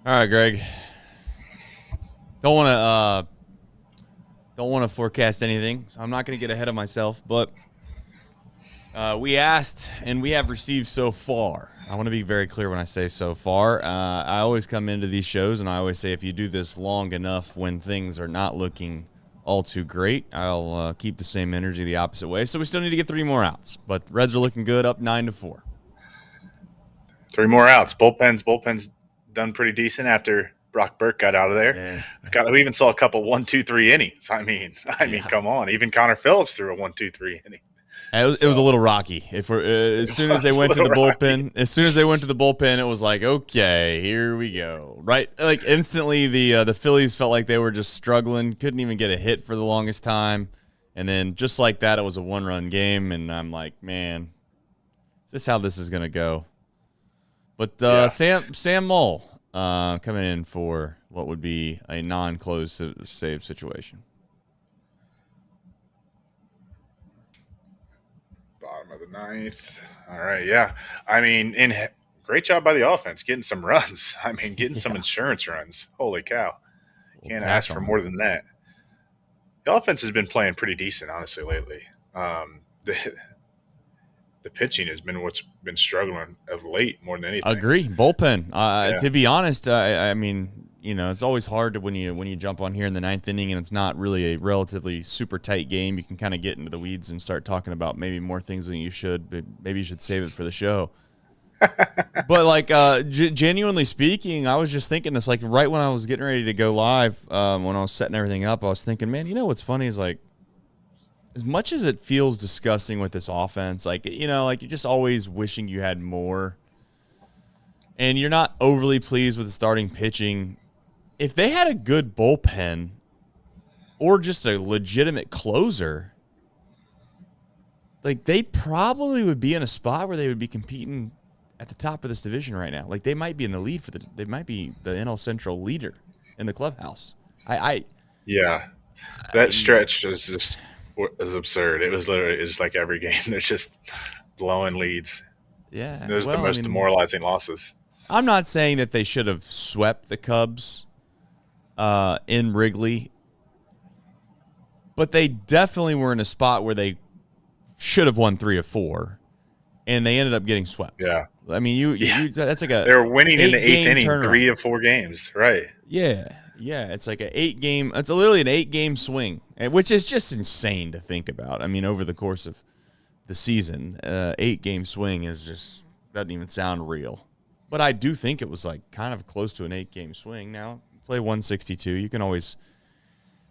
All right, Greg. Don't want to forecast anything, so I'm not going to get ahead of myself. But we asked, and we have received so far. I want to be very clear when I say so far. I always come into these shows, and I always say if you do this long enough when things are not looking all too great, I'll keep the same energy the opposite way. So we still need to get 3 more outs, but Reds are looking good, up 9-4. 3 more outs. Bullpen's done pretty decent after Brock Burke got out of there. Yeah. We even saw a couple 1-2-3 innings. I mean, come on. Even Connor Phillips threw a 1-2-3 inning. It was a little rocky. As soon as they went to the bullpen, it was like, okay, here we go. Right, like instantly, the Phillies felt like they were just struggling, couldn't even get a hit for the longest time, and then just like that, it was a 1-run game, and I'm like, man, is this how this is gonna go? But Sam Mull coming in for what would be a non-closed save situation. Bottom of the 9th. All right, yeah. I mean, great job by the offense getting some runs. I mean, getting some insurance runs. Holy cow. Can't ask for more than that. The offense has been playing pretty decent, honestly, lately. The pitching has been what's been struggling of late more than anything. Agree. Bullpen. To be honest, I mean, it's always hard when you jump on here in the 9th inning and it's not really a relatively super tight game. You can kind of get into the weeds and start talking about maybe more things than you should. But maybe you should save it for the show. But like genuinely speaking, I was just thinking this like right when I was getting ready to go live, when I was setting everything up, I was thinking, man, what's funny is like, as much as it feels disgusting with this offense, like you're just always wishing you had more, and you're not overly pleased with the starting pitching. If they had a good bullpen or just a legitimate closer, like they probably would be in a spot where they would be competing at the top of this division right now. Like they might be in the lead they might be the NL Central leader in the clubhouse. That stretch is just absurd. It was just like every game. They're just blowing leads. Yeah. Those are the most demoralizing losses. I'm not saying that they should have swept the Cubs in Wrigley, but they definitely were in a spot where they should have won 3 of 4, and they ended up getting swept. Yeah. I mean, that's like they were winning in the 8th inning, turnaround. 3 of 4 games, right? Yeah, it's like it's literally an 8-game swing, which is just insane to think about. I mean, over the course of the season, 8-game swing doesn't even sound real. But I do think it was like kind of close to an 8-game swing. Now, play 162, you can always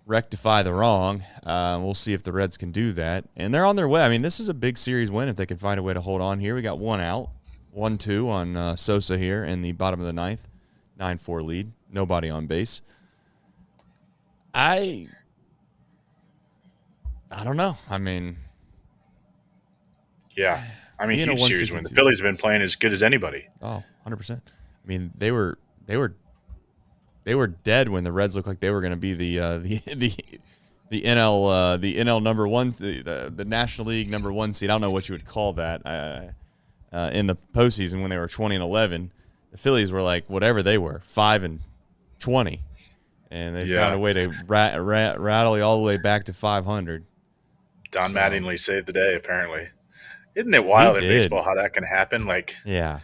rectify the wrong. We'll see if the Reds can do that. And they're on their way. I mean, this is a big series win if they can find a way to hold on here. We got 1 out, 1-2 on Sosa here in the bottom of the 9th, 9-4 lead. Nobody on base. I don't know. I mean, yeah. I mean, huge series win. The Phillies have been playing as good as anybody. Oh, 100%. I mean, they were dead when the Reds looked like they were going to be the NL number 1, the National League number 1 seed. I don't know what you would call that in the postseason when they were 20-11. The Phillies were like whatever they were, 5-20, and they found a way to rattle you all the way back to 500. Don Mattingly saved the day, apparently. Isn't it wild in baseball how that can happen? Like, yeah,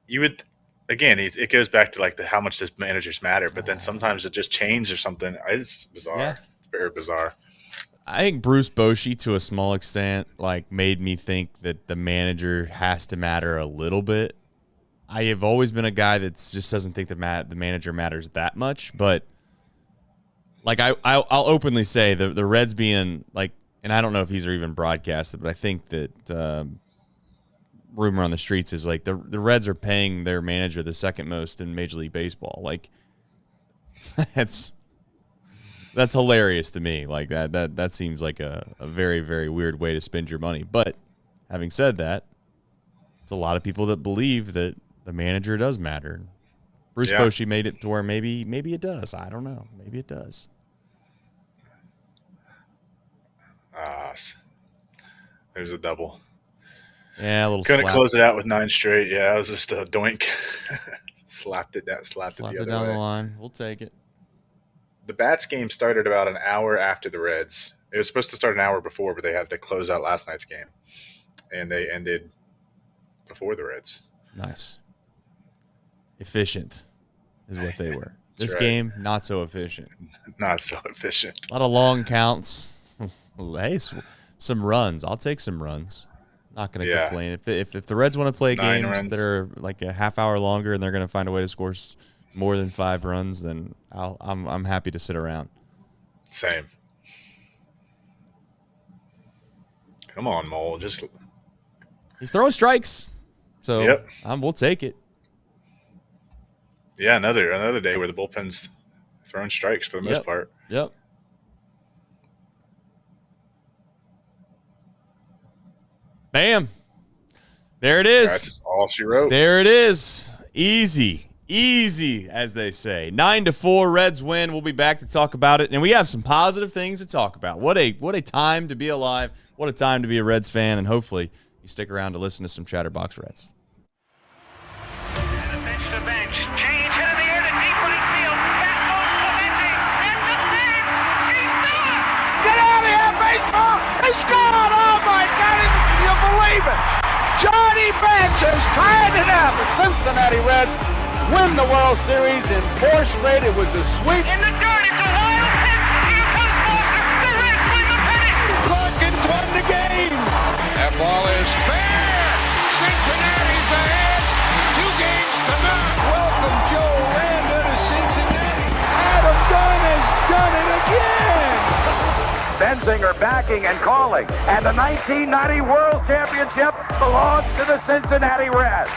you would. Again, it goes back to like how much does managers matter, but then sometimes it just changes or something. It's bizarre. Yeah. It's very bizarre. I think Bruce Bochy, to a small extent, like made me think that the manager has to matter a little bit. I have always been a guy that just doesn't think the manager matters that much, but like I'll openly say the Reds being like, and I don't know if these are even broadcasted, but I think that rumor on the streets is like the Reds are paying their manager the second most in Major League Baseball. Like that's hilarious to me. Like that seems like a very, very weird way to spend your money. But having said that, there's a lot of people that believe that the manager does matter. Bruce Bochy made it to where maybe it does. I don't know. Maybe it does. There's a double. Yeah, a little Couldn't slap. close it out with 9 straight. Yeah, it was just a doink. Slapped it down the line. We'll take it. The Bats game started about an hour after the Reds. It was supposed to start an hour before, but they had to close out last night's game. And they ended before the Reds. Nice. Efficient is what they were. This right. game, not so efficient. Not so efficient. A lot of long counts. Hey, some runs. I'll take some runs. Not going to complain. If the Reds want to play games that are like a half hour longer and they're going to find a way to score more than 5 runs, then I'm happy to sit around. Same. Come on, Mole. He's throwing strikes, so we'll take it. Yeah, another day where the bullpen's throwing strikes for the most part. Yep. Bam. There it is. That's just all she wrote. There it is. Easy, as they say. 9-4, Reds win. We'll be back to talk about it, and we have some positive things to talk about. What a time to be alive. What a time to be a Reds fan, and hopefully you stick around to listen to some Chatterbox Reds. And a bench to bench. Change hit in the air to deep right field. That goes Clemente. And the save. He's done. Get out of here, baseball. He's gone. Oh, my God. Can you believe it? Johnny Bench has tied it up. The Cincinnati Reds win the World Series in 4 straight. It was a sweep. In the dirt. It's a wild pitch. Here comes Walker. The Reds win the pennant. Perkins won the game. That ball is fair. Cincinnati's ahead. 2 games to none. Welcome, Joe Orlando to Cincinnati. Adam Dunn has done it again. Benzinger backing and calling. And the 1990 World Championship belongs to the Cincinnati Reds.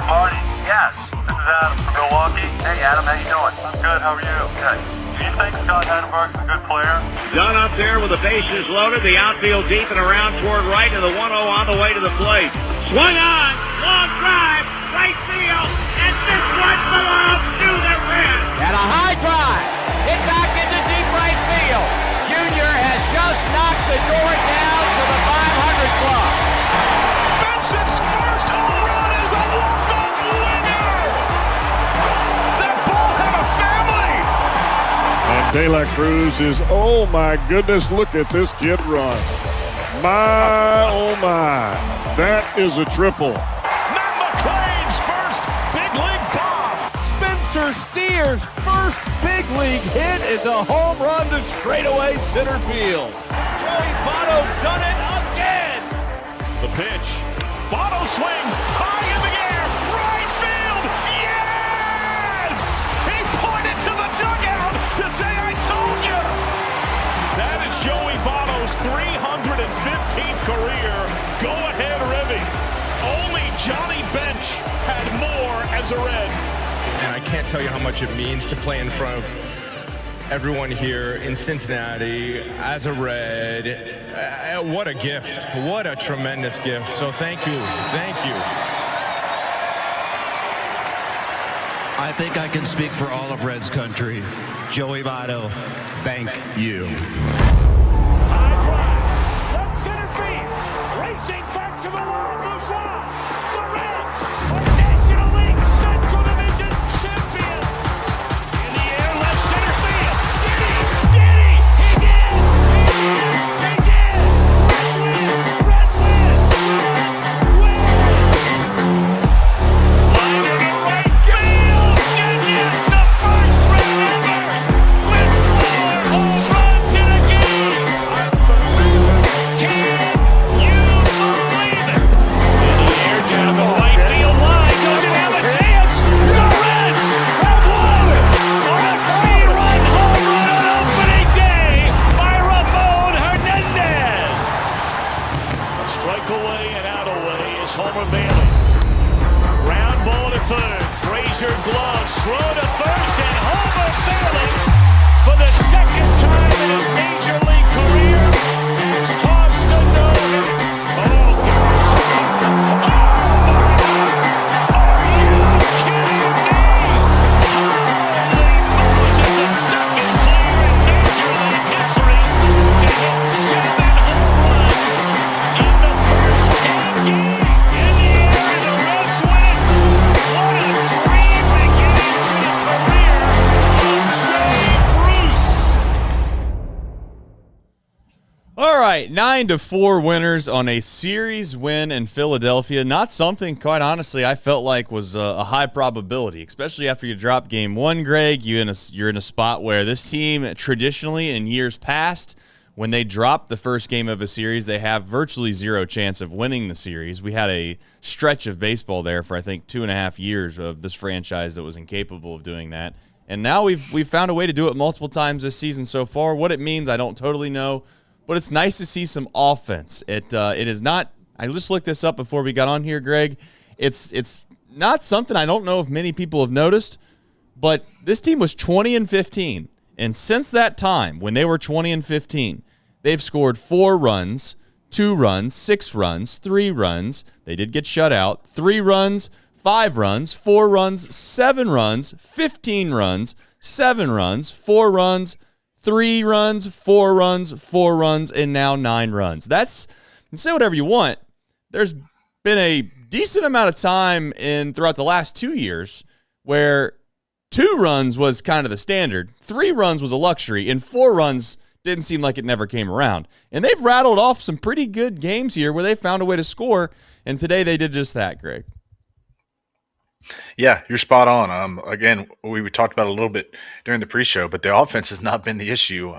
Marty, yes. This is Adam from Milwaukee. Hey, Adam, how you doing? I'm good. How are you? Good. Do you think Scott Chatterbox is a good player? Dunn up there with the bases loaded, the outfield deep and around toward right, and the 1-0 on the way to the plate. Swung on, long drive, right field, and this one belongs to the Reds. And a high drive, hit back into deep right field. Junior has just knocked the door down to the 500 club. Benson's first home run is a walk-off winner. That ball had a family. And De La Cruz is, oh my goodness, look at this kid run. My, oh my, that is a triple. Matt McClain's first big league bomb. Spencer Steer's first big league hit is a home run to straightaway center field. Joey Votto's done it again. The pitch. Votto swings high in the air. Right field. Yes! He pointed to the dugout to say, I told you. That is Joey Votto's 315th career go-ahead ribby. Only Johnny Bench had more as a Red. And I can't tell you how much it means to play in front of everyone here in Cincinnati as a Red. What a gift. What a tremendous gift. So thank you. Thank you. I think I can speak for all of Reds country. Joey Votto, thank you. High drive, left center field, racing back to the wall, Luzardo. The Reds are National League Central Division champions. In the air, left center field. Did he? He did! He did! Red win! Win! Line to right field. Genius, the first Red ever. With 4 home runs in a game. Can you believe it? In the air, down the right field line. Doesn't have a chance. The Reds have won on a 3-run home run on opening day by Ramon Hernandez. A strike away and out away is Homer Bailey. Ground ball to third. Frazier gloves. Throw to first, and Homer Bailey, for the second time in his major league career, has tossed the no-hitter. Oh, gosh. Oh, my God. Are you kidding me? Holy Moses, the second player in major league history to hit 7 home runs in the first 10 games. In the air, and the Reds win. What a dream right, 9-4 winners on a series win in Philadelphia. Not something, quite honestly, I felt like was a high probability, especially after you drop game one, Greg. You're in a spot where this team traditionally in years past, when they drop the first game of a series, they have virtually zero chance of winning the series. We had a stretch of baseball there for, I think, 2.5 years of this franchise that was incapable of doing that. And now we've found a way to do it multiple times this season so far. What it means, I don't totally know. But it's nice to see some offense. It is not. I just looked this up before we got on here, Greg. It's not something I don't know if many people have noticed, but this team was 20-15, and since that time, when they were 20-15, they've scored 4 runs, 2 runs, 6 runs, 3 runs. They did get shut out. 3 runs, 5 runs, 4 runs, 7 runs, 15 runs, 7 runs, 4 runs. 3 runs, 4 runs, 4 runs, and now 9 runs. That's, you say whatever you want. There's been a decent amount of time throughout the last 2 years where 2 runs was kind of the standard, 3 runs was a luxury, and 4 runs didn't seem like it never came around. And they've rattled off some pretty good games here where they found a way to score, and today they did just that, Greg. Yeah, you're spot on. Again, we talked about it a little bit during the pre-show, but the offense has not been the issue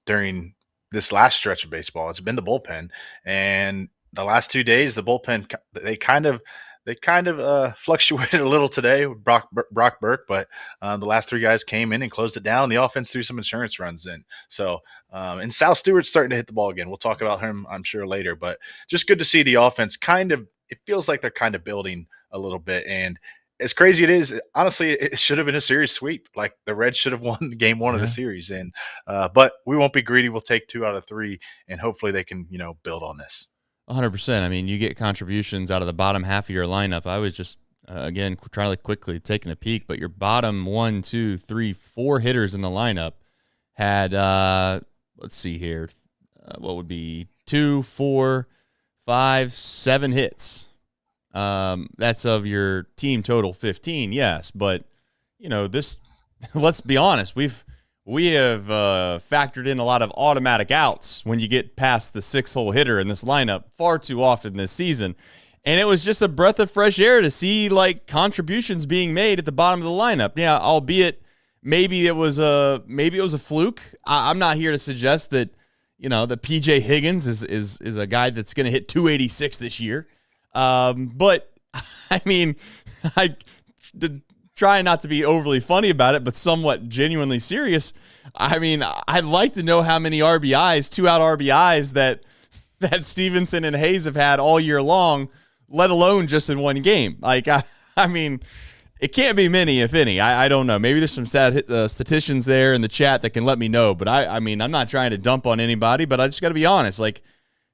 during this last stretch of baseball. It's been the bullpen, and the last 2 days, the bullpen they kind of fluctuated a little today with Brock Burke, but the last 3 guys came in and closed it down. The offense threw some insurance runs in. So, and Sal Stewart's starting to hit the ball again. We'll talk about him, I'm sure, later, but just good to see the offense it feels like they're kind of building a little bit. And as crazy it is, honestly, it should have been a series sweep. Like the Reds should have won game 1 of the series. And but we won't be greedy. We'll take 2 out of 3, and hopefully they can, build on this. 100%. I mean, you get contributions out of the bottom half of your lineup. I was just, again, trying to quickly taking a peek, but your bottom 1, 2, 3, 4 hitters in the lineup had, let's see here, what would be 2, 4, 5, 7 hits. That's of your team total 15, yes. But, this, let's be honest, we have factored in a lot of automatic outs when you get past the 6-hole hitter in this lineup far too often this season. And it was just a breath of fresh air to see contributions being made at the bottom of the lineup. Yeah, albeit maybe it was a fluke. I'm not here to suggest that, that PJ Higgins is a guy that's going to hit 286 this year. But I mean, I try not to be overly funny about it, but somewhat genuinely serious. I mean, I'd like to know how many RBIs, 2-out RBIs that Stevenson and Hayes have had all year long, let alone just in one game. I mean, it can't be many, if any. I don't know. Maybe there's some statisticians there in the chat that can let me know. But I mean, I'm not trying to dump on anybody, but I just got to be honest.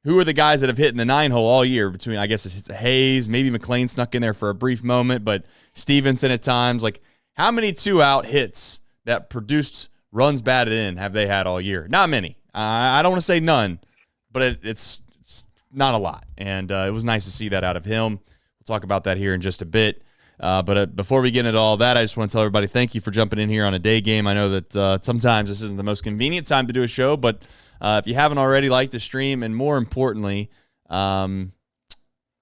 Who are the guys that have hit in the 9-hole all year between, I guess it's Hayes, maybe McLean snuck in there for a brief moment, but Stevenson at times. How many 2-out hits that produced runs batted in have they had all year? Not many. I don't want to say none, but it's not a lot. And it was nice to see that out of him. We'll talk about that here in just a bit. But before we get into all that, I just want to tell everybody thank you for jumping in here on a day game. I know that sometimes this isn't the most convenient time to do a show, but if you haven't already, like the stream, and more importantly,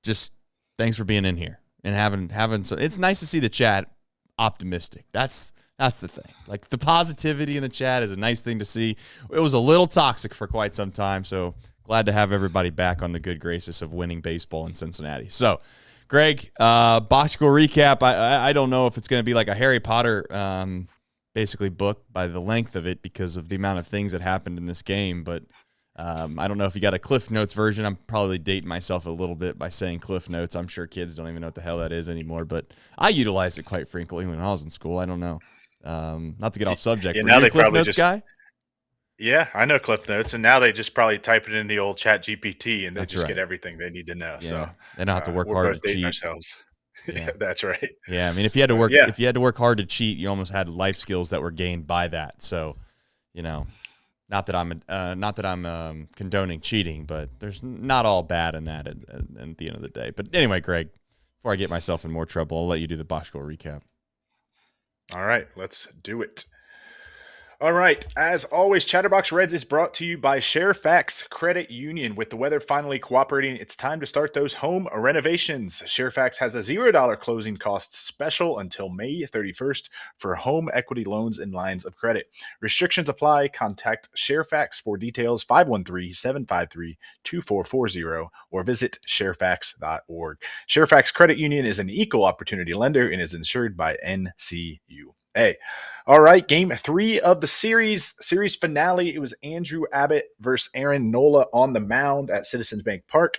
just thanks for being in here and having some. It's nice to see the chat optimistic. That's the thing. The positivity in the chat is a nice thing to see. It was a little toxic for quite some time, so glad to have everybody back on the good graces of winning baseball in Cincinnati. So, Greg, box score recap. I don't know if it's going to be like a Harry Potter basically book by the length of it because of the amount of things that happened in this game. But I don't know if you got a Cliff Notes version. I'm probably dating myself a little bit by saying Cliff Notes. I'm sure kids don't even know what the hell that is anymore. But I utilized it quite frequently when I was in school. I don't know. Not to get off subject. Yeah, Were now you they a Cliff probably Notes guy? Yeah, I know Cliff Notes, and now they just probably type it in the old Chat GPT, and they That's just right. get everything they need to know. Yeah. So They don't have to work we're hard both to dating cheat. ourselves. Yeah. Yeah, that's right. Yeah, I mean, if you had to work hard to cheat, you almost had life skills that were gained by that. So, not that I'm condoning cheating, but there's not all bad in that at the end of the day. But anyway, Greg, before I get myself in more trouble, I'll let you do the box score recap. All right, let's do it. All right. As always, Chatterbox Reds is brought to you by Sharefax Credit Union. With the weather finally cooperating, it's time to start those home renovations. Sharefax has a $0 closing costs special until May 31st for home equity loans and lines of credit. Restrictions apply. Contact Sharefax for details, 513-753-2440, or visit sharefax.org. Sharefax Credit Union is an equal opportunity lender and is insured by NCUA. All right, game 3 of the series finale. It was Andrew Abbott versus Aaron Nola on the mound at Citizens Bank Park.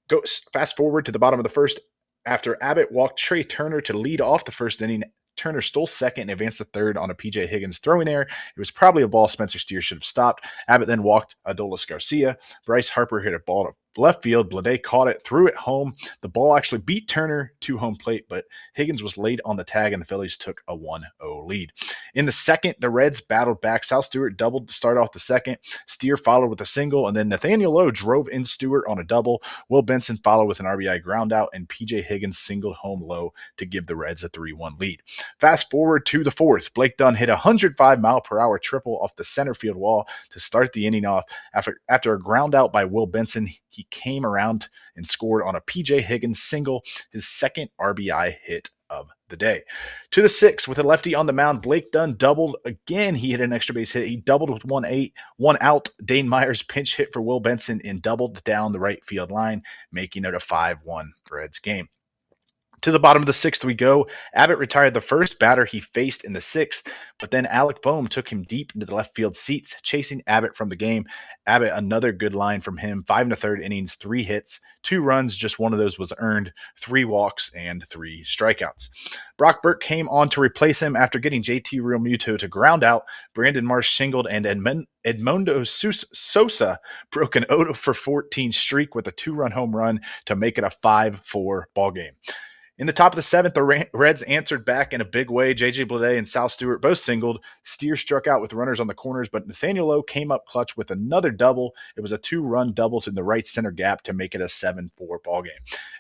Go fast forward to the bottom of the first. After Abbott walked Trey Turner to lead off the first inning, Turner stole second and advanced to third on a P.J. Higgins throwing error. It was probably a ball Spencer Steer should have stopped. Abbott then walked Adolis Garcia. Bryce Harper hit a ball to left field. Blade caught it, threw it home. The ball actually beat Turner to home plate, but Higgins was late on the tag, and the Phillies took a 1-0 lead. In the second, the Reds battled back. Sal Stewart doubled to start off the second. Steer followed with a single, and then Nathaniel Lowe drove in Stewart on a double. Will Benson followed with an RBI groundout, and P.J. Higgins singled home Lowe to give the Reds a 3-1 lead. Fast forward to the fourth. Blake Dunn hit a 105-mile-per-hour triple off the center field wall to start the inning off. After a groundout by Will Benson, he came around and scored on a P.J. Higgins single, his second RBI hit of the day. To the sixth, with a lefty on the mound, Blake Dunn doubled again. He hit an extra base hit. He doubled with 1 out. Dane Myers pinch hit for Will Benson and doubled down the right field line, making it a 5-1 Reds game. To the bottom of the sixth we go. Abbott retired the first batter he faced in the sixth, but then Alec Bohm took him deep into the left field seats, chasing Abbott from the game. Abbott, another good line from him. 5 1/3 innings, 3 hits, 2 runs. Just one of those was earned, 3 walks, and 3 strikeouts. Brock Burke came on to replace him after getting JT Realmuto to ground out. Brandon Marsh singled, and Edmundo Sosa broke an 0-for-14 streak with a 2-run home run to make it a 5-4 ballgame. In the top of the seventh, the Reds answered back in a big way. J.J. Bleday and Sal Stewart both singled. Steer struck out with runners on the corners, but Nathaniel Lowe came up clutch with another double. It was a 2-run double to the right center gap to make it a 7-4 ballgame.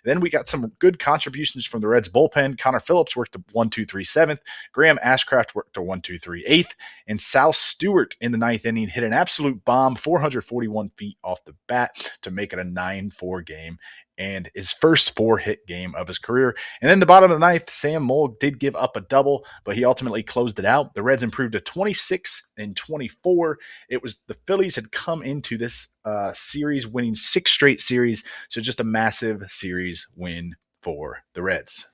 Then we got some good contributions from the Reds bullpen. Connor Phillips worked to 1-2-3 7th. Graham Ashcraft worked to 1-2-3 8th. And Sal Stewart in the ninth inning hit an absolute bomb, 441 feet off the bat to make it a 9-4 game, and his first 4-hit game of his career. And then the bottom of the ninth, Sam Moll did give up a double, but he ultimately closed it out. The Reds improved to 26-24. It was the Phillies had come into this series winning 6 straight series, so just a massive series win for the Reds.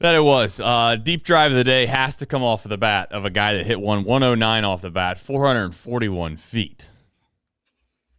That it was. Deep drive of the day has to come off of the bat of a guy that hit 109 off the bat, 441 feet.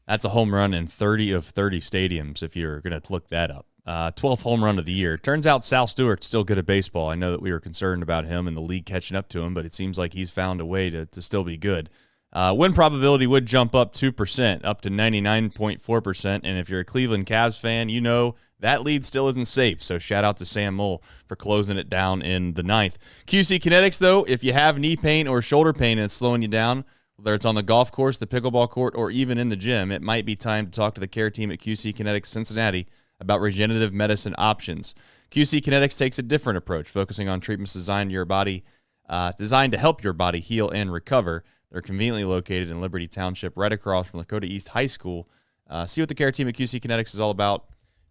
That's a home run in 30 of 30 stadiums if you're going to look that up. 12th home run of the year. Turns out Sal Stewart's still good at baseball. I know that we were concerned about him and the league catching up to him, but it seems like he's found a way to still be good. Win probability would jump up 2%, up to 99.4%. And if you're a Cleveland Cavs fan, you know that lead still isn't safe. So shout out to Sam Moll for closing it down in the ninth. QC Kinetix, though, if you have knee pain or shoulder pain and it's slowing you down, whether it's on the golf course, the pickleball court, or even in the gym, it might be time to talk to the care team at QC Kinetix Cincinnati about regenerative medicine options. QC Kinetix takes a different approach, focusing on treatments designed to help your body heal and recover. They're conveniently located in Liberty Township, right across from Lakota East High School. See what the care team at QC Kinetix is all about.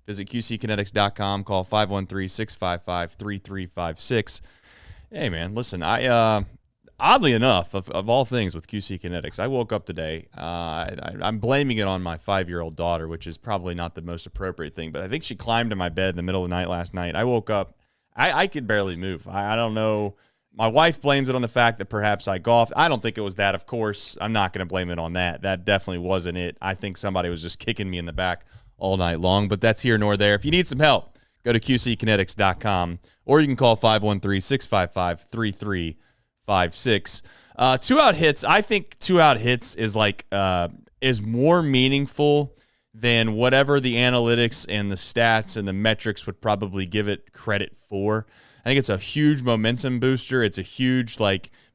Visit QCkinetix.com. Call 513-655-3356. Hey, man, listen, oddly enough, of all things with QC Kinetix, I woke up today. I'm blaming it on my 5-year-old daughter, which is probably not the most appropriate thing, but I think she climbed in my bed in the middle of the night last night. I woke up. I could barely move. I don't know. My wife blames it on the fact that perhaps I golfed. I don't think it was that, of course. I'm not going to blame it on that. That definitely wasn't it. I think somebody was just kicking me in the back all night long, but that's here nor there. If you need some help, go to QCkinetix.com, or you can call 513-655-3356. 5-6. 2-out hits. I think 2-out hits is more meaningful than whatever the analytics and the stats and the metrics would probably give it credit for. I think it's a huge momentum booster. It's a huge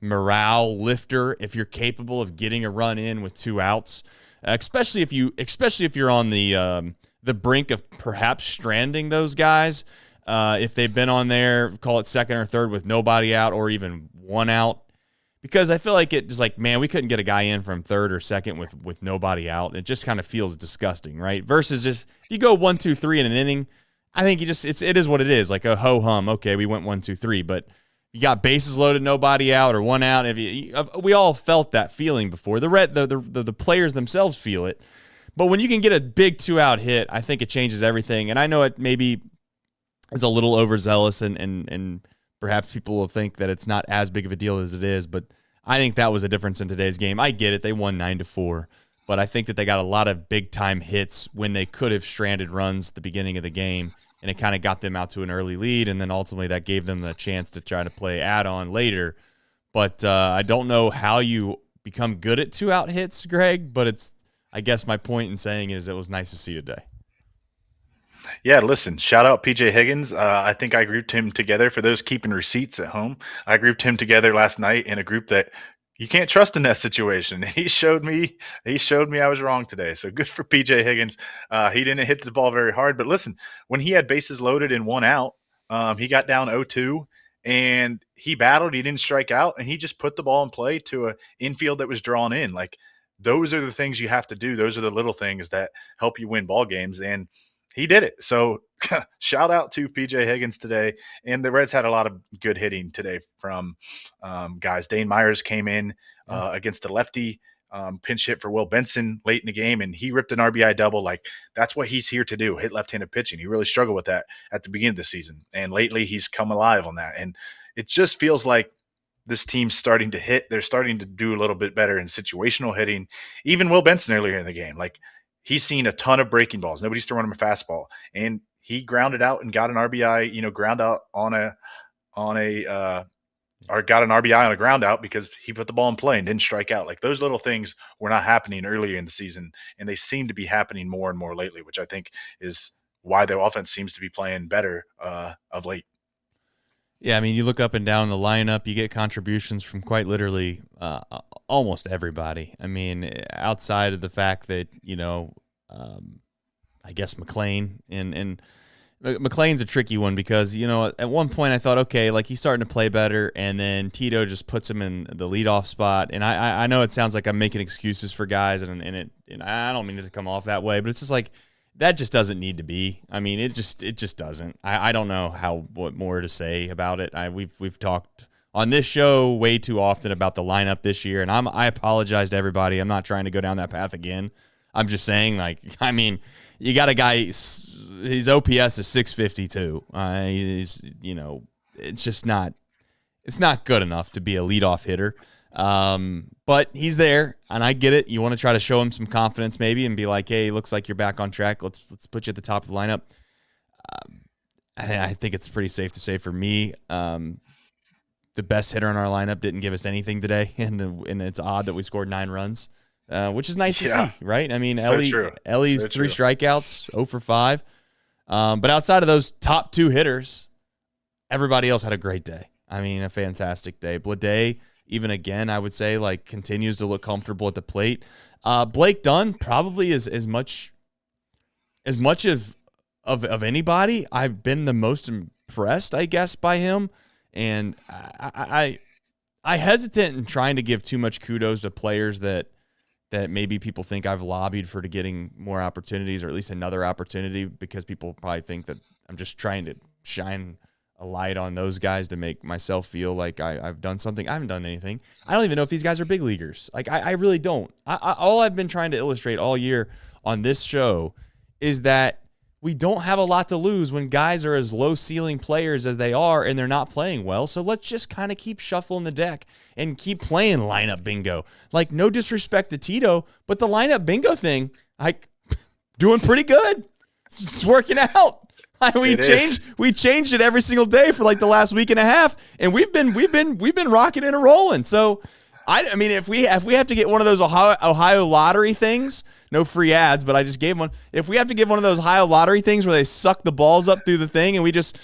morale lifter if you're capable of getting a run in with 2 outs, especially if you're on the brink of perhaps stranding those guys. If they've been on there, call it second or third with nobody out or even 1 out, because I feel like it just like, man, we couldn't get a guy in from third or second with nobody out. It just kind of feels disgusting, right? Versus if you go 1, 2, 3 in an inning, I think it is what it is, like a ho hum. Okay, we went 1, 2, 3, but you got bases loaded, nobody out, or one out. We all felt that feeling before. The players themselves feel it, but when you can get a big 2-out hit, I think it changes everything. And I know it maybe is a little overzealous, and perhaps people will think that it's not as big of a deal as it is. But I think that was a difference in today's game. I get it; they won 9-4, but I think that they got a lot of big time hits when they could have stranded runs at the beginning of the game. And it kind of got them out to an early lead, and then ultimately that gave them the chance to try to play add-on later. But I don't know how you become good at 2-out hits, Greg, but I guess my point in saying is it was nice to see today. Yeah, listen, shout out PJ Higgins. I think I grouped him together for those keeping receipts at home. I grouped him together last night in a group that you can't trust in that situation. He showed me I was wrong today. So good for PJ Higgins. He didn't hit the ball very hard, but listen, when he had bases loaded and 1 out, he got down 0-2 and he battled. He didn't strike out, and he just put the ball in play to an infield that was drawn in. Like, those are the things you have to do. Those are the little things that help you win ball games, and he did it. So shout out to PJ Higgins today. And the Reds had a lot of good hitting today from guys. Dane Myers came in against the lefty, pinch hit for Will Benson late in the game, and he ripped an RBI double. Like, that's what he's here to do, hit left-handed pitching. He really struggled with that at the beginning of the season, and lately he's come alive on that. And it just feels like this team's starting to hit. They're starting to do a little bit better in situational hitting. Even Will Benson earlier in the game, like, he's seen a ton of breaking balls. Nobody's throwing him a fastball, and he grounded out and got an RBI. Ground out or got an RBI on a ground out because he put the ball in play and didn't strike out. Like, those little things were not happening earlier in the season, and they seem to be happening more and more lately, which I think is why the offense seems to be playing better of late. Yeah, I mean, you look up and down the lineup, you get contributions from quite literally almost everybody. I mean, outside of the fact that, I guess McLean and McLean's a tricky one because, at one point I thought, okay, like, he's starting to play better, and then Tito just puts him in the leadoff spot. And I know it sounds like I'm making excuses for guys, and I don't mean it to come off that way, but it's just like, that just doesn't need to be. I mean, it just doesn't. I don't know what more to say about it. We've talked on this show way too often about the lineup this year, and I apologize to everybody. I'm not trying to go down that path again. I'm just saying, like, I mean, you got a guy. His OPS is 652. He's it's just not. It's not good enough to be a leadoff hitter. But he's there, and I get it. You want to try to show him some confidence maybe and be like, hey, looks like you're back on track. Let's put you at the top of the lineup. I think it's pretty safe to say for me, the best hitter in our lineup didn't give us anything today, and it's odd that we scored 9 runs, which is nice to see, right? I mean, Ellie's 3 strikeouts, 0 for 5. But outside of those top 2 hitters, everybody else had a great day. I mean, a fantastic day. Blade, even again, I would say, like, continues to look comfortable at the plate. Blake Dunn probably is as much of anybody. I've been the most impressed, I guess, by him. And I hesitant in trying to give too much kudos to players that maybe people think I've lobbied for to getting more opportunities, or at least another opportunity, because people probably think that I'm just trying to shine a light on those guys to make myself feel like I've done something. I haven't done anything. I don't even know if these guys are big leaguers. Like, I really don't. All I've been trying to illustrate all year on this show is that we don't have a lot to lose when guys are as low ceiling players as they are and they're not playing well. So let's just kind of keep shuffling the deck and keep playing lineup bingo. Like, no disrespect to Tito, but the lineup bingo thing, like, doing pretty good. It's working out. We changed it every single day for like the last week and a half, and we've been rocking and rolling. So I mean, if we have to get one of those Ohio lottery things, no free ads, but I just gave one. If we have to give one of those Ohio lottery things where they suck the balls up through the thing, and we just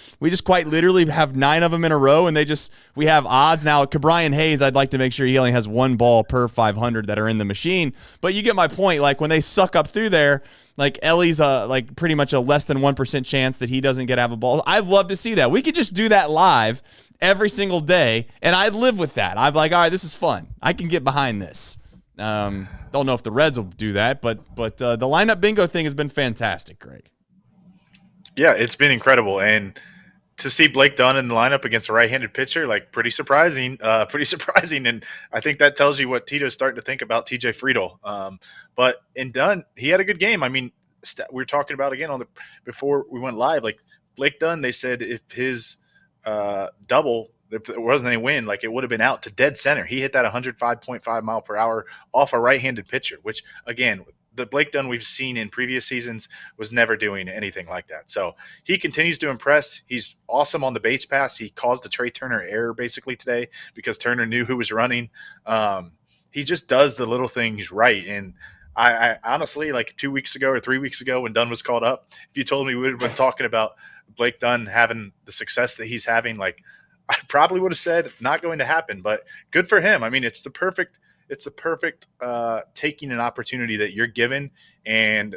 quite literally have 9 of them in a row, and we have odds now. Brian Hayes, I'd like to make sure he only has 1 ball per 500 that are in the machine. But you get my point. Like, when they suck up through there, like, Ellie's like pretty much a less than 1% chance that he doesn't have a ball. I'd love to see that. We could just do that live every single day, and I live with that. I'm like, all right, this is fun. I can get behind this. Don't know if the Reds will do that, but the lineup bingo thing has been fantastic, Greg. Yeah, it's been incredible, and to see Blake Dunn in the lineup against a right-handed pitcher, like pretty surprising. And I think that tells you what Tito's starting to think about TJ Friedel. But in Dunn, he had a good game. I mean, we were talking about again before we went live, like Blake Dunn. They said if his double, if there wasn't any wind, like it would have been out to dead center. He hit that 105.5 mile per hour off a right-handed pitcher, which again, the Blake Dunn we've seen in previous seasons was never doing anything like that. So he continues to impress. He's awesome on the base pass. He caused a Trey Turner error basically today because Turner knew who was running. He just does the little things right. And I honestly, like 2 weeks ago or 3 weeks ago when Dunn was called up, if you told me we would have been talking about Blake Dunn having the success that he's having, like I probably would have said not going to happen, but good for him. I mean, it's the perfect taking an opportunity that you're given and,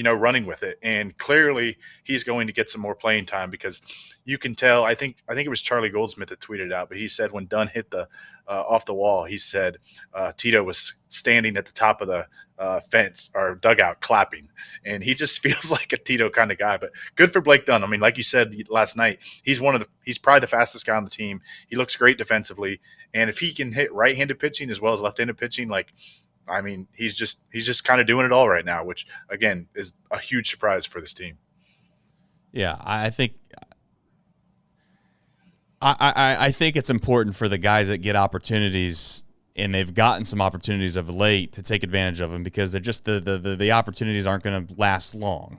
running with it. And clearly he's going to get some more playing time because you can tell, I think it was Charlie Goldsmith that tweeted out, but he said when Dunn hit the off the wall, he said Tito was standing at the top of the fence or dugout clapping. And he just feels like a Tito kind of guy, but good for Blake Dunn. I mean, like you said last night, he's probably the fastest guy on the team. He looks great defensively. And if he can hit right-handed pitching as well as left-handed pitching, he's just kind of doing it all right now, which again is a huge surprise for this team. Yeah, I think I think it's important for the guys that get opportunities, and they've gotten some opportunities of late, to take advantage of them because they're just the opportunities aren't going to last long.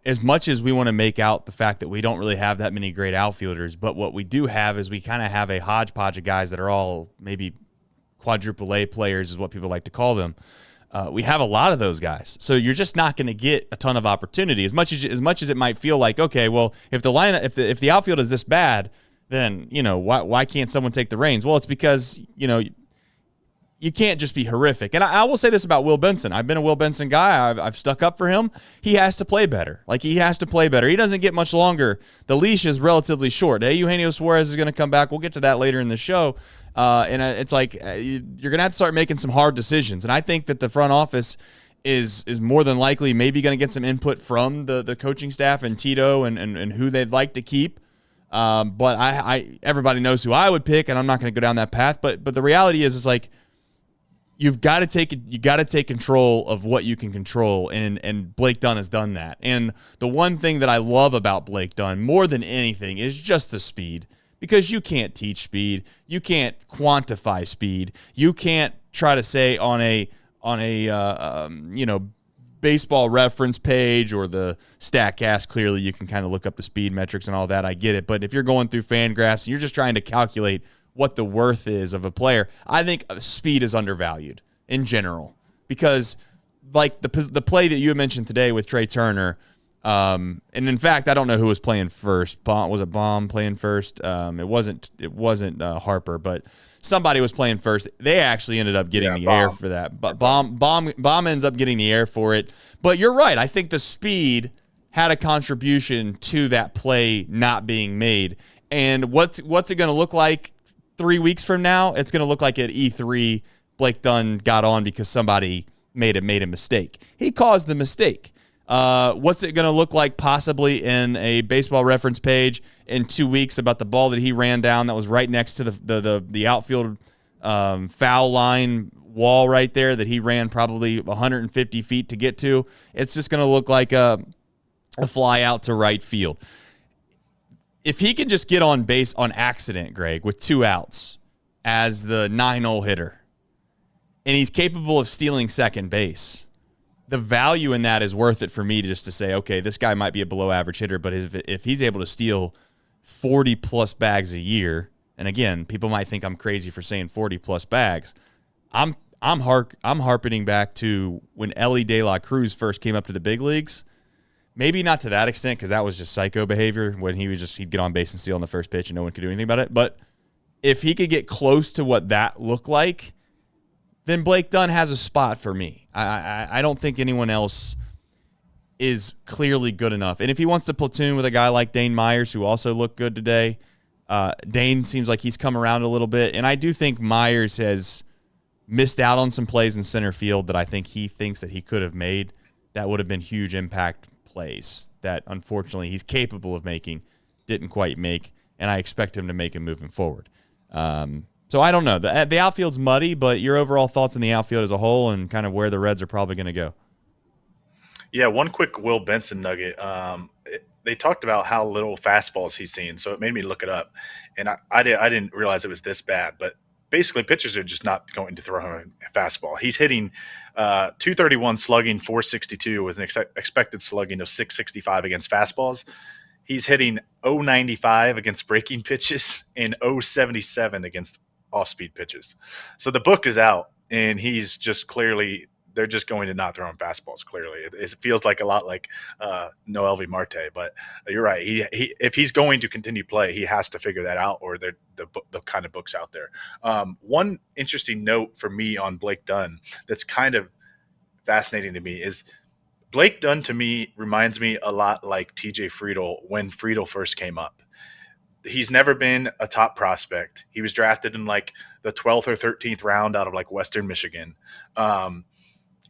As much as we want to make out the fact that we don't really have that many great outfielders, but what we do have is we kind of have a hodgepodge of guys that are all maybe quadruple A players is what people like to call them. We have a lot of those guys. So you're just not going to get a ton of opportunity as much as it might feel like, okay, well, if the lineup, if the outfield is this bad, then, why can't someone take the reins? Well, it's because, you can't just be horrific. And I will say this about Will Benson. I've been a Will Benson guy. I've stuck up for him. He has to play better. He has to play better. He doesn't get much longer. The leash is relatively short. Eugenio Suarez is going to come back. We'll get to that later in the show. And it's like you're going to have to start making some hard decisions. And I think that the front office is more than likely maybe going to get some input from the coaching staff and Tito and who they'd like to keep. But everybody knows who I would pick, and I'm not going to go down that path. But the reality is you've got to take control of what you can control, and Blake Dunn has done that. And the one thing that I love about Blake Dunn more than anything is just the speed, because you can't teach speed, you can't quantify speed, you can't try to say on a baseball reference page or the StatCast. Clearly, you can kind of look up the speed metrics and all that. I get it, but if you're going through FanGraphs and you're just trying to calculate what the worth is of a player, I think speed is undervalued in general, because the play that you mentioned today with Trey Turner, and in fact, I don't know who was playing first. Was it Bohm playing first? It wasn't Harper, but somebody was playing first. They actually ended up getting the air for that, but Bohm ends up getting the air for it. But you're right. I think the speed had a contribution to that play not being made. And what's it going to look like 3 weeks from now? It's going to look like at E3, Blake Dunn got on because somebody made a mistake. He caused the mistake. What's it going to look like possibly in a baseball reference page in 2 weeks about the ball that he ran down that was right next to the outfield foul line wall right there that he ran probably 150 feet to get to? It's just going to look like a fly out to right field. If he can just get on base on accident, Greg, with 2 outs as the 9-hole hitter, and he's capable of stealing second base, the value in that is worth it for me to say, okay, this guy might be a below-average hitter, but if he's able to steal 40-plus bags a year, and again, people might think I'm crazy for saying 40-plus bags, I'm harping back to when Ellie De La Cruz first came up to the big leagues. Maybe not to that extent, because that was just psycho behavior when he'd get on base and steal on the first pitch and no one could do anything about it. But if he could get close to what that looked like, then Blake Dunn has a spot for me. I don't think anyone else is clearly good enough. And if he wants to platoon with a guy like Dane Myers, who also looked good today, Dane seems like he's come around a little bit, and I do think Myers has missed out on some plays in center field that I think he thinks that he could have made that would have been huge impact plays that unfortunately he's capable of making, didn't quite make, and I expect him to make him moving forward. So I don't know. The outfield's muddy, but your overall thoughts on the outfield as a whole and kind of where the Reds are probably going to go. Yeah, one quick Will Benson nugget. They talked about how little fastballs he's seen, so it made me look it up. And I didn't realize it was this bad, but basically pitchers are just not going to throw him a fastball. He's hitting 231 slugging, 462 with an expected slugging of 665 against fastballs. He's hitting 095 against breaking pitches and 077 against off-speed pitches. So the book is out, and he's just clearly – they're just going to not throw him fastballs, clearly. It feels like a lot like Noel V. Marte, but you're right. He if he's going to continue play, he has to figure that out, or the kind of book's out there. One interesting note for me on Blake Dunn that's kind of fascinating to me is Blake Dunn, to me, reminds me a lot like TJ Friedl when Friedl first came up. He's never been a top prospect. He was drafted in like the 12th or 13th round out of like Western Michigan.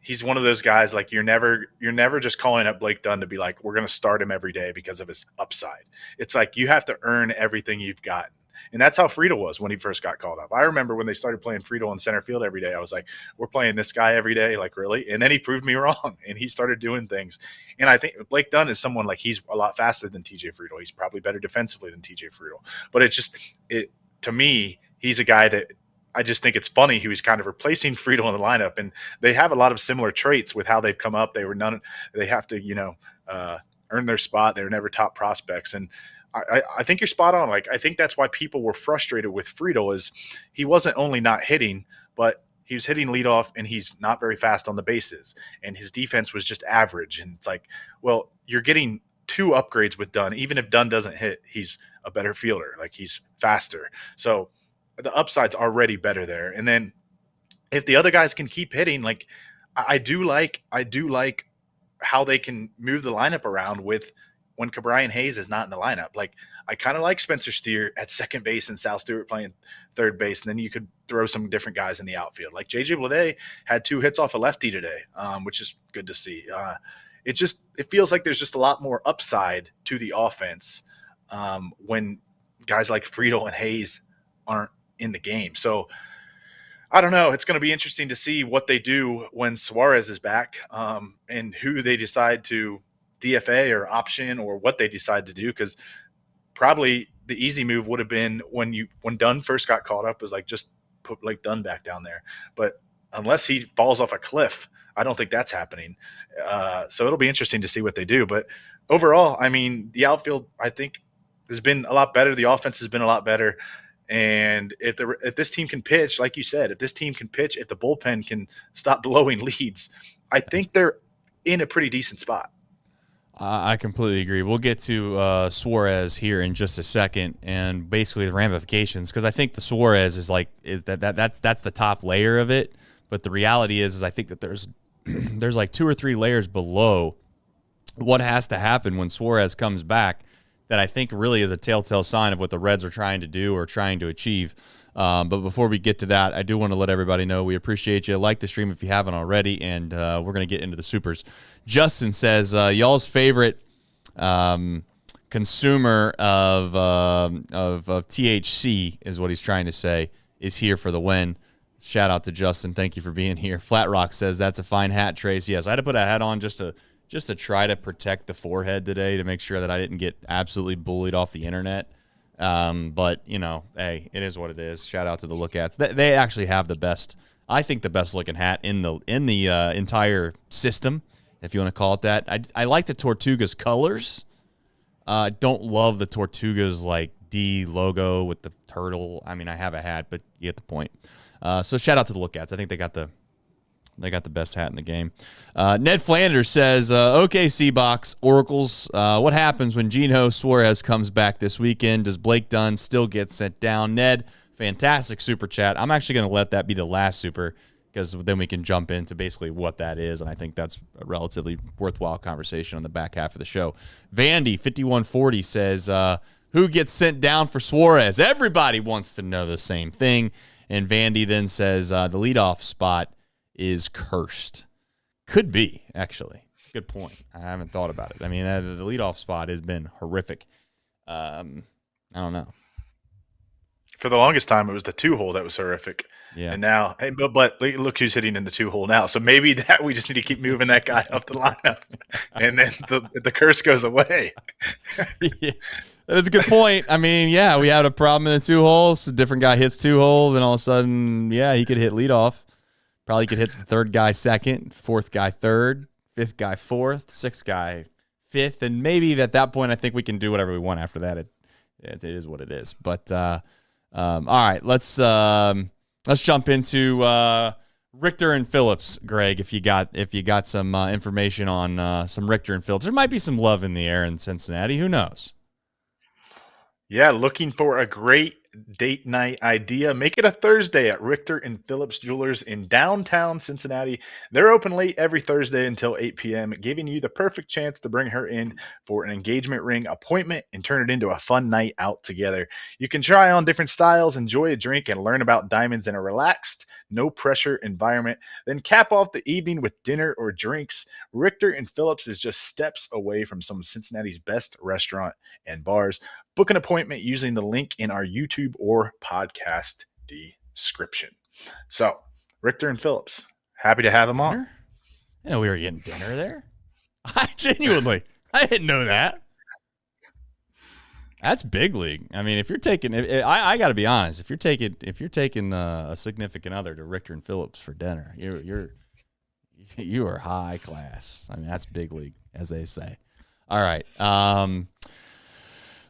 He's one of those guys, like you're never just calling up Blake Dunn to be like, we're going to start him every day because of his upside. It's like you have to earn everything you've gotten. And that's how Friedl was when he first got called up. I remember when they started playing Friedl in center field every day, I was like, we're playing this guy every day, like really? And then he proved me wrong, and he started doing things. And I think Blake Dunn is someone like he's a lot faster than TJ Friedl. He's probably better defensively than TJ Friedl. But to me, he's a guy that I just think it's funny he was kind of replacing Friedl in the lineup, and they have a lot of similar traits with how they've come up. They have to, earn their spot. They were never top prospects. And I think you're spot on. Like, I think that's why people were frustrated with Friedl is he wasn't only not hitting, but he was hitting leadoff, and he's not very fast on the bases, and his defense was just average. And it's like, well, you're getting two upgrades with Dunn. Even if Dunn doesn't hit, he's a better fielder. Like, he's faster. So the upside's already better there. And then if the other guys can keep hitting, like I do like how they can move the lineup around with when Cabrian Hayes is not in the lineup. Like, I kind of like Spencer Steer at second base and Sal Stewart playing third base. And then you could throw some different guys in the outfield. Like JJ Bleday had 2 hits off a lefty today, which is good to see. It feels like there's just a lot more upside to the offense when guys like Friedl and Hayes aren't in the game. So I don't know. It's going to be interesting to see what they do when Suarez is back, and who they decide to DFA or option, or what they decide to do. Because probably the easy move would have been when Dunn first got called up, was like, just put Blake Dunn back down there. But unless he falls off a cliff, I don't think that's happening. So it'll be interesting to see what they do. But overall, I mean, the outfield, I think, has been a lot better. The offense has been a lot better. And if this team can pitch, like you said, if this team can pitch, if the bullpen can stop blowing leads, I think they're in a pretty decent spot. I completely agree. We'll get to Suarez here in just a second, and basically the ramifications, because I think the Suarez is that's the top layer of it. But the reality is I think that there's like 2 or 3 layers below what has to happen when Suarez comes back, that I think really is a telltale sign of what the Reds are trying to do or trying to achieve. But before we get to that, I do want to let everybody know we appreciate you. Like the stream if you haven't already, and we're going to get into the supers. Justin says, y'all's favorite consumer of THC is what he's trying to say, is here for the win. Shout out to Justin. Thank you for being here. Flat Rock says, that's a fine hat, Trace. Yes, I had to put a hat on just to try to protect the forehead today, to make sure that I didn't get absolutely bullied off the internet. But, hey, it is what it is. Shout out to the Lookats. They actually have the best looking hat in the entire system, if you want to call it that. I like the Tortuga's colors. Don't love the Tortuga's like D logo with the turtle. I mean, I have a hat, but you get the point. So shout out to the Lookats. I think they got the best hat in the game. Ned Flanders says, okay, C-Box, Oracles, what happens when Gino Suarez comes back this weekend? Does Blake Dunn still get sent down? Ned, fantastic super chat. I'm actually going to let that be the last super, because then we can jump into basically what that is, and I think that's a relatively worthwhile conversation on the back half of the show. Vandy, 5140, says, Who gets sent down for Suarez? Everybody wants to know the same thing. And Vandy then says the leadoff spot is cursed. Could be, actually. Good point. I haven't thought about it. I mean, the leadoff spot has been horrific. I don't know. For the longest time, it was the 2-hole that was horrific. Yeah. And now, hey, but look who's hitting in the 2-hole now. So maybe that we just need to keep moving that guy up the lineup, and then the curse goes away. Yeah, that is a good point. I mean, yeah, we had a problem in the 2-hole. So a different guy hits 2-hole, then all of a sudden, yeah, he could hit leadoff. Probably could hit the third guy second, fourth guy third, fifth guy fourth, sixth guy fifth, and maybe at that point, I think we can do whatever we want after that. It is what it is. But all right, let's jump into Richter and Phillips, Greg. If you got some information on some Richter and Phillips, there might be some love in the air in Cincinnati. Who knows? Yeah, looking for a great date night idea. Make it a Thursday at Richter and Phillips Jewelers in downtown Cincinnati. They're open late every Thursday until 8 p.m., giving you the perfect chance to bring her in for an engagement ring appointment and turn it into a fun night out together. You can try on different styles, enjoy a drink, and learn about diamonds in a relaxed, no-pressure environment. Then cap off the evening with dinner or drinks. Richter and Phillips is just steps away from some of Cincinnati's best restaurant and bars. Book an appointment using the link in our YouTube or podcast description. So, Richter and Phillips, happy to have them on. I know we were getting dinner there. I didn't know that. That's big league. I mean, if you're taking, I got to be honest, if you're taking a significant other to Richter and Phillips for dinner, you are high class. I mean, that's big league, as they say. All right.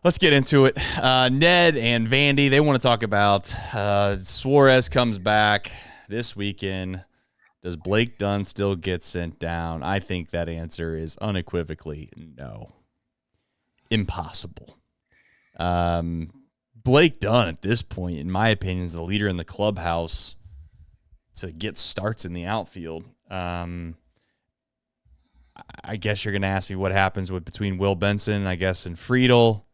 Let's get into it. Ned and Vandy, they want to talk about Suarez comes back this weekend. Does Blake Dunn still get sent down? I think that answer is unequivocally no. Impossible. Blake Dunn, at this point, in my opinion, is the leader in the clubhouse to get starts in the outfield. I guess you're going to ask me what happens between Will Benson, I guess, and Friedel.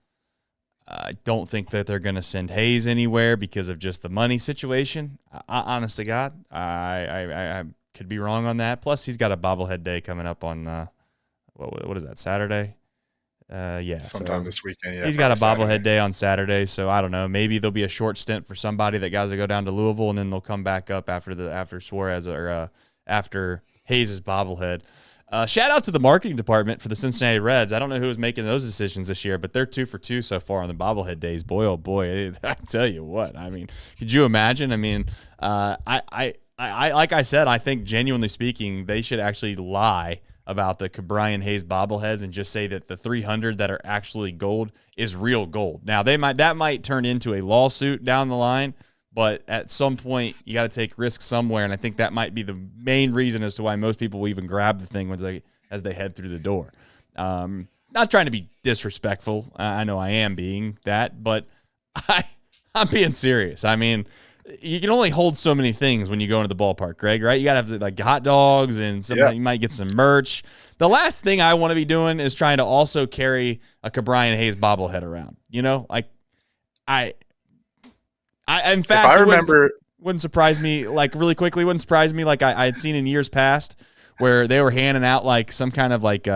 I don't think that they're going to send Hayes anywhere because of just the money situation. Honest to God, I could be wrong on that. Plus, he's got a bobblehead day coming up on, what is that, Saturday? Yeah. Sometime this weekend, yeah. He's got a bobblehead day on Saturday, so I don't know. Maybe there'll be a short stint for somebody that guys will go down to Louisville, and then they'll come back up after Suarez or after Hayes' bobblehead. Shout out to the marketing department for the Cincinnati Reds. I don't know who was making those decisions this year, but they're 2 for 2 so far on the bobblehead days. Boy, oh boy! I tell you what. I mean, could you imagine? I mean, I like I said, I think genuinely speaking, they should actually lie about the Brian Hayes bobbleheads and just say that the 300 that are actually gold is real gold. Now that might turn into a lawsuit down the line. But at some point, you got to take risks somewhere, and I think that might be the main reason as to why most people will even grab the thing as they head through the door. Not trying to be disrespectful. I know I am being that, but I'm being serious. I mean, you can only hold so many things when you go into the ballpark, Greg, right? You got to have like hot dogs and you might get some merch. The last thing I want to be doing is trying to also carry a Brian Hayes bobblehead around. You know, like in fact, if I remember, wouldn't surprise me, like really quickly, wouldn't surprise me like I had seen in years past where they were handing out like some kind of like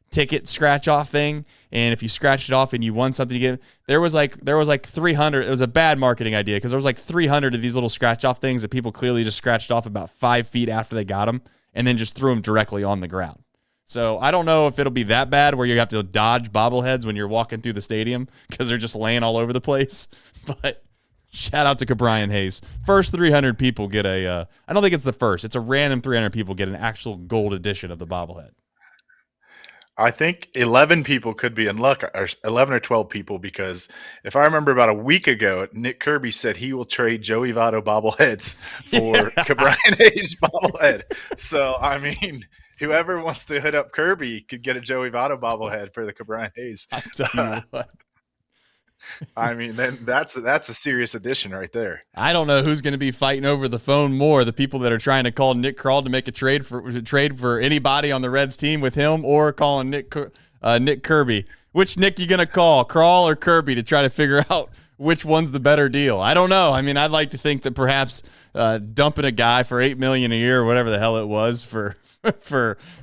ticket scratch off thing. And if you scratched it off and you won something to give, there was like 300. It was a bad marketing idea because there was like 300 of these little scratch off things that people clearly just scratched off about 5 feet after they got them and then just threw them directly on the ground. So I don't know if it'll be that bad where you have to dodge bobbleheads when you're walking through the stadium because they're just laying all over the place. But shout out to Brian Hayes. First 300 people get I don't think it's the first. It's a random 300 people get an actual gold edition of the bobblehead. I think 11 people could be in luck, or 11 or 12 people, because if I remember about a week ago, Nick Kirby said he will trade Joey Votto bobbleheads for Brian Hayes bobblehead. So, I mean, whoever wants to hit up Kirby could get a Joey Votto bobblehead for the Brian Hayes. I tell you what. I mean, then that's a serious addition right there. I don't know who's going to be fighting over the phone more: the people that are trying to call Nick Krall to make a trade for anybody on the Reds team with him, or calling Nick Kirby. Which Nick you going to call, Crawl or Kirby, to try to figure out which one's the better deal? I don't know. I mean, I'd like to think that perhaps dumping a guy for $8 million a year or whatever the hell it was for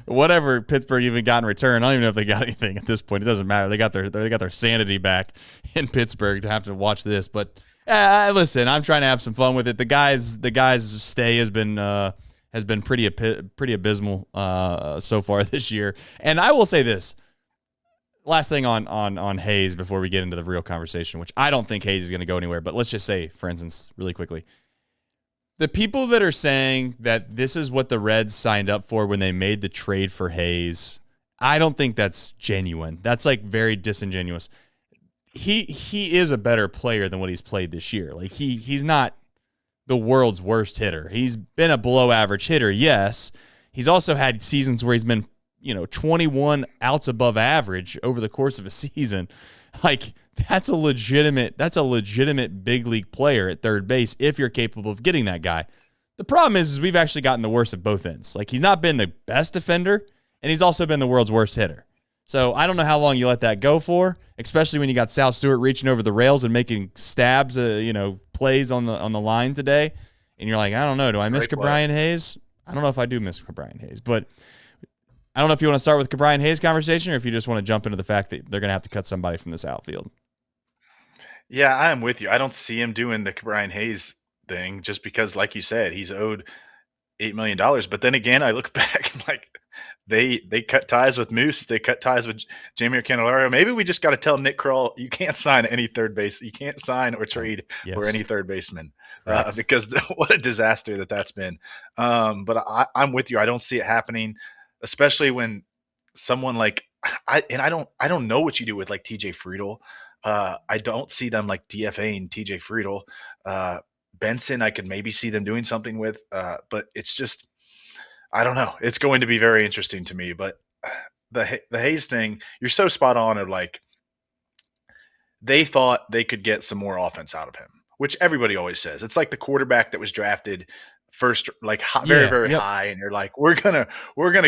whatever Pittsburgh even got in return. I don't even know if they got anything at this point. It doesn't matter. They got their sanity back in Pittsburgh to have to watch this. But listen, I'm trying to have some fun with it. The guys' stay has been pretty abysmal so far this year. And I will say this. Last thing on Hayes before we get into the real conversation, which I don't think Hayes is going to go anywhere. But let's just say, for instance, really quickly, the people that are saying that this is what the Reds signed up for when they made the trade for Hayes, I don't think that's genuine. That's like very disingenuous. He is a better player than what he's played this year. Like he's not the world's worst hitter. He's been a below average hitter, yes. He's also had seasons where he's been 21 outs above average over the course of a season. Like that's a legitimate big league player at third base if you're capable of getting that guy. The problem is we've actually gotten the worst of both ends. Like he's not been the best defender and he's also been the world's worst hitter. So I don't know how long you let that go for, especially when you got Sal Stewart reaching over the rails and making stabs, plays on the line today. And you're like, I don't know, do I miss Brian Hayes? I don't know if I do miss Brian Hayes, but I don't know if you want to start with the Brian Hayes conversation or if you just want to jump into the fact that they're going to have to cut somebody from this outfield. Yeah, I am with you. I don't see him doing the Brian Hayes thing just because, like you said, he's owed $8 million. But then again, I look back and like they cut ties with Moose. They cut ties with Jeimer Candelario. Maybe we just got to tell Nick Kroll, you can't sign any third base. You can't sign or trade for any third baseman because what a disaster that's been. But I'm with you. I don't see it happening, especially when someone like I don't know what you do with like TJ Friedel. I don't see them like DFAing TJ Friedel. Benson, I could maybe see them doing something with, but it's just, I don't know. It's going to be very interesting to me. But the Hayes thing, you're so spot on. Of like, they thought they could get some more offense out of him, which everybody always says. It's like the quarterback that was drafted first, like very high, and you're like, we're gonna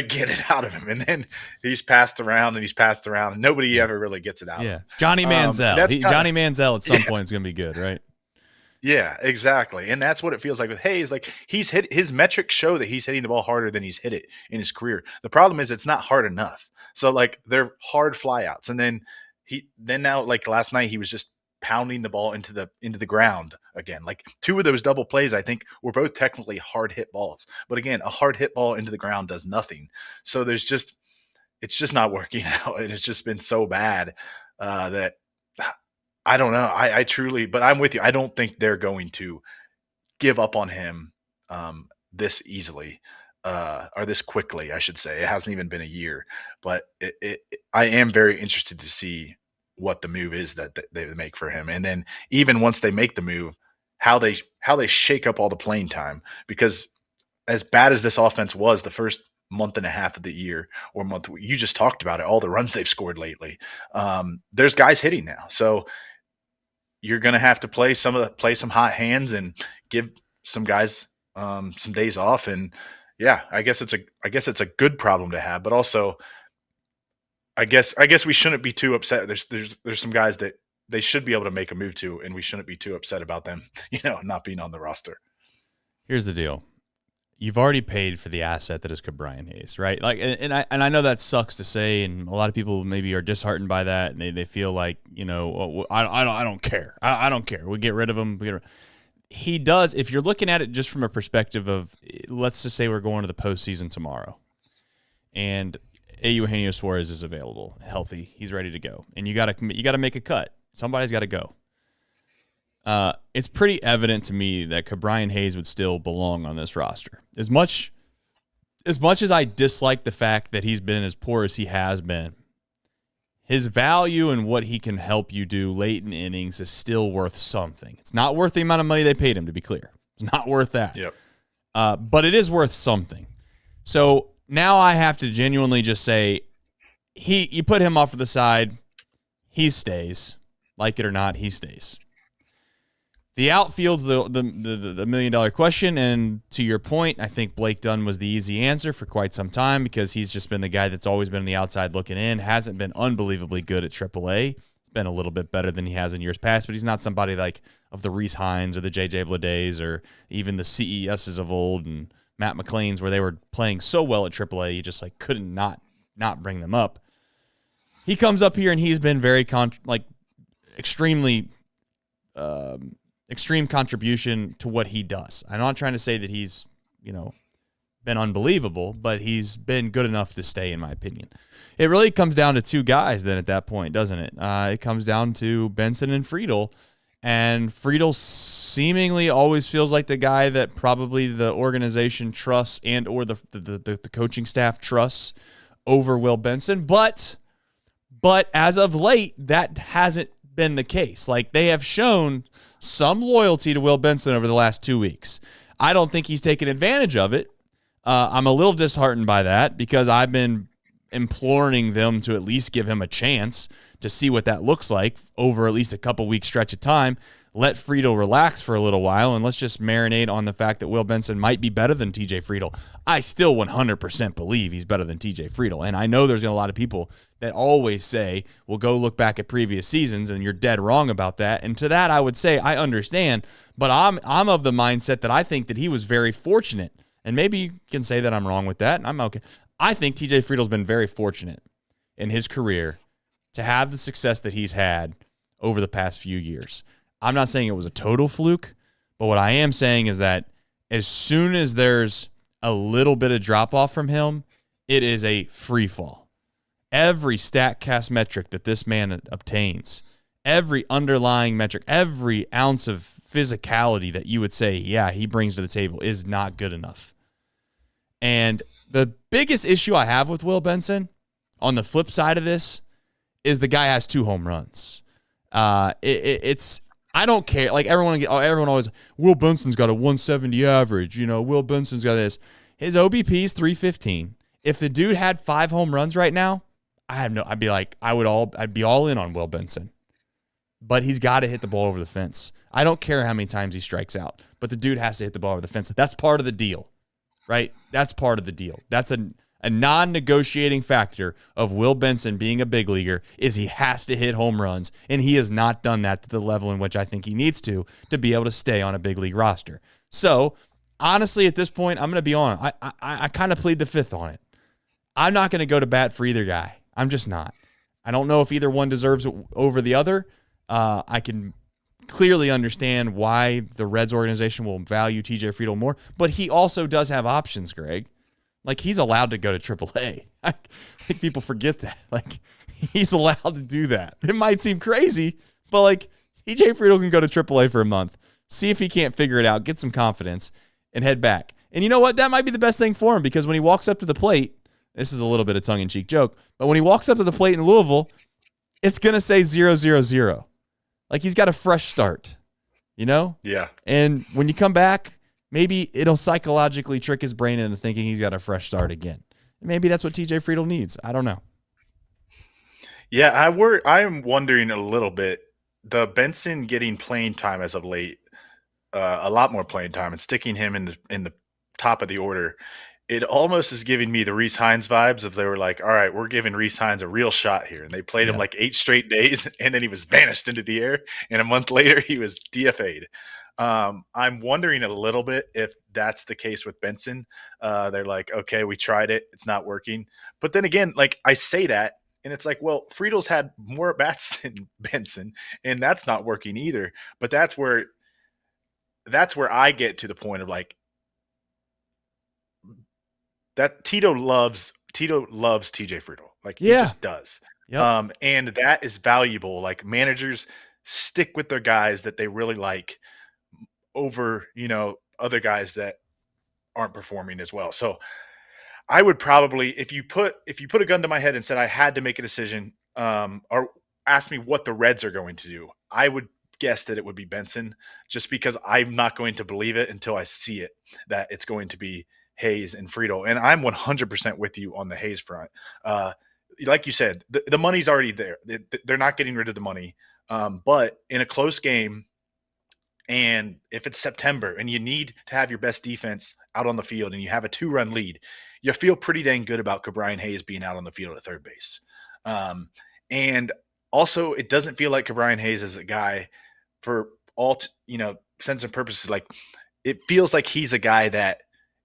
get it out of him, and then he's passed around and nobody ever really gets it out of him. Johnny Manziel. Johnny Manziel at some point is gonna be good, right? Yeah, exactly. And that's what it feels like with Hayes. Like he's hit, his metrics show that he's hitting the ball harder than he's hit it in his career. The problem is it's not hard enough. So like they're hard flyouts. And then now like last night he was just pounding the ball into the ground again. Like two of those double plays, I think, were both technically hard hit balls. But again, a hard hit ball into the ground does nothing. So it's just not working out. And it's just been so bad that I don't know. I truly, but I'm with you. I don't think they're going to give up on him this easily or this quickly, I should say. It hasn't even been a year, but I am very interested to see what the move is that they make for him. And then even once they make the move, how they shake up all the playing time, because as bad as this offense was the first month and a half of the year or month, you just talked about it, all the runs they've scored lately. There's guys hitting now. So you're going to have to play some hot hands and give some guys some days off. And yeah, I guess it's a good problem to have, but also I guess we shouldn't be too upset. There's some guys that they should be able to make a move to, and we shouldn't be too upset about them, not being on the roster. Here's the deal. You've already paid for the asset that is Brian Hayes, right? Like, and I know that sucks to say, and a lot of people maybe are disheartened by that, and they feel like, I don't care. I don't care. We get rid of him. He does. If you're looking at it just from a perspective of, let's just say we're going to the postseason tomorrow, and Eugenio Suarez is available, healthy, he's ready to go, and you got to make a cut. Somebody's got to go. It's pretty evident to me that Brian Hayes would still belong on this roster. As much as I dislike the fact that he's been as poor as he has been, his value and what he can help you do late in innings is still worth something. It's not worth the amount of money they paid him, to be clear. It's not worth that. Yep. But it is worth something. So now I have to genuinely just say, you put him off to the side, he stays. Like it or not, he stays. The outfield's the $1 million question, and to your point, I think Blake Dunn was the easy answer for quite some time because he's just been the guy that's always been on the outside looking in, hasn't been unbelievably good at AAA. He's been a little bit better than he has in years past, but he's not somebody like of the Reese Hines or the J.J. Bledays or even the CESs of old and Matt McLean's where they were playing so well at AAA, you just like couldn't not bring them up. He comes up here and he's been very extremely extreme contribution to what he does. I'm not trying to say that he's, been unbelievable, but he's been good enough to stay, in my opinion. It really comes down to two guys then at that point, doesn't it? It comes down to Benson and Friedel, and Friedel seemingly always feels like the guy that probably the organization trusts and or the coaching staff trusts over Will Benson, but as of late, that hasn't been the case. Like, they have shown some loyalty to Will Benson over the last 2 weeks. I don't think he's taken advantage of it. I'm a little disheartened by that because I've been imploring them to at least give him a chance to see what that looks like over at least a couple weeks stretch of time. Let Friedel relax for a little while, and let's just marinate on the fact that Will Benson might be better than TJ Friedel. I still 100% believe he's better than TJ Friedel, and I know there's a lot of people that always say, well, go look back at previous seasons, and you're dead wrong about that. And to that, I would say I understand, but I'm of the mindset that I think that he was very fortunate, and maybe you can say that I'm wrong with that, and I'm okay. I think TJ Friedel's been very fortunate in his career to have the success that he's had over the past few years. I'm not saying it was a total fluke, but what I am saying is that as soon as there's a little bit of drop-off from him, it is a free fall. Every StatCast metric that this man obtains, every underlying metric, every ounce of physicality that you would say, yeah, he brings to the table is not good enough. And the biggest issue I have with Will Benson, on the flip side of this, is the guy has 2 home runs. It's I don't care. Like everyone always, Will Benson's got a 170 average. Will Benson's got this. His OBP is 315. If the dude had 5 home runs right now, I'd be all in on Will Benson. But he's got to hit the ball over the fence. I don't care how many times he strikes out, but the dude has to hit the ball over the fence. That's part of the deal, right? That's part of the deal. That's a non-negotiating factor of Will Benson being a big leaguer is he has to hit home runs, and he has not done that to the level in which I think he needs to be able to stay on a big league roster. So, honestly, at this point, I'm going to be on. I kind of plead the fifth on it. I'm not going to go to bat for either guy. I'm just not. I don't know if either one deserves it over the other. I can clearly understand why the Reds organization will value TJ Friedel more, but he also does have options, Greg. Like, he's allowed to go to AAA. I think people forget that. Like, he's allowed to do that. It might seem crazy, but, like, TJ Friedel can go to AAA for a month, see if he can't figure it out, get some confidence, and head back. And you know what? That might be the best thing for him because when he walks up to the plate, this is a little bit of tongue-in-cheek joke, but when he walks up to the plate in Louisville, it's going to say 0-0-0. Like, he's got a fresh start, Yeah. And when you come back, maybe it'll psychologically trick his brain into thinking he's got a fresh start again. Maybe that's what TJ Friedel needs. I don't know. Yeah, I'm wondering a little bit. The Benson getting playing time as of late, a lot more playing time, and sticking him in the top of the order, it almost is giving me the Reese Hines vibes of they were like, all right, we're giving Reese Hines a real shot here. And they played him like 8 straight days, and then he was vanished into the air. And a month later, he was DFA'd. I'm wondering a little bit if that's the case with Benson. They're like, okay, we tried it. It's not working. But then again, like I say that, and it's like, well, Friedel's had more bats than Benson, and that's not working either. But that's where I get to the point of like, that Tito loves TJ Friedel. Like he just does. Yep. And that is valuable. Like managers stick with their guys that they really like over, other guys that aren't performing as well. So I would probably, if you put a gun to my head and said I had to make a decision, or ask me what the Reds are going to do, I would guess that it would be Benson, just because I'm not going to believe it until I see it, that it's going to be Hayes and Friedel. And I'm 100% with you on the Hayes front. Like you said, the money's already there. They're not getting rid of the money. But in a close game, And if it's September and you need to have your best defense out on the field and you have a 2-run lead, you feel pretty dang good about Ke'Bryan Hayes being out on the field at third base. And also, it doesn't feel like Ke'Bryan Hayes is a guy for all, sense and purposes. Like, it feels like he's a guy that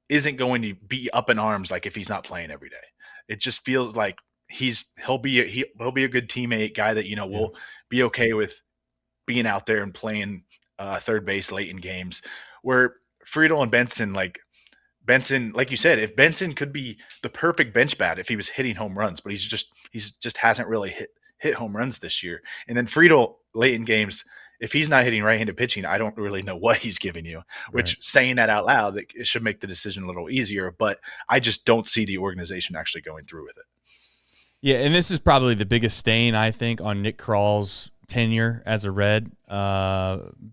isn't going to be up in arms like if he's not playing every day. It just feels like he'll be a good teammate, guy that will be okay with being out there and playing third base late in games. Where Friedel and Benson, like you said, if Benson could be the perfect bench bat if he was hitting home runs, but he's just hasn't really hit home runs this year. And then Friedel late in games, if he's not hitting right-handed pitching, I don't really know what he's giving you, which saying that out loud, it should make the decision a little easier, but I just don't see the organization actually going through with it. Yeah, and this is probably the biggest stain, I think, on Nick Kral's tenure as a Red,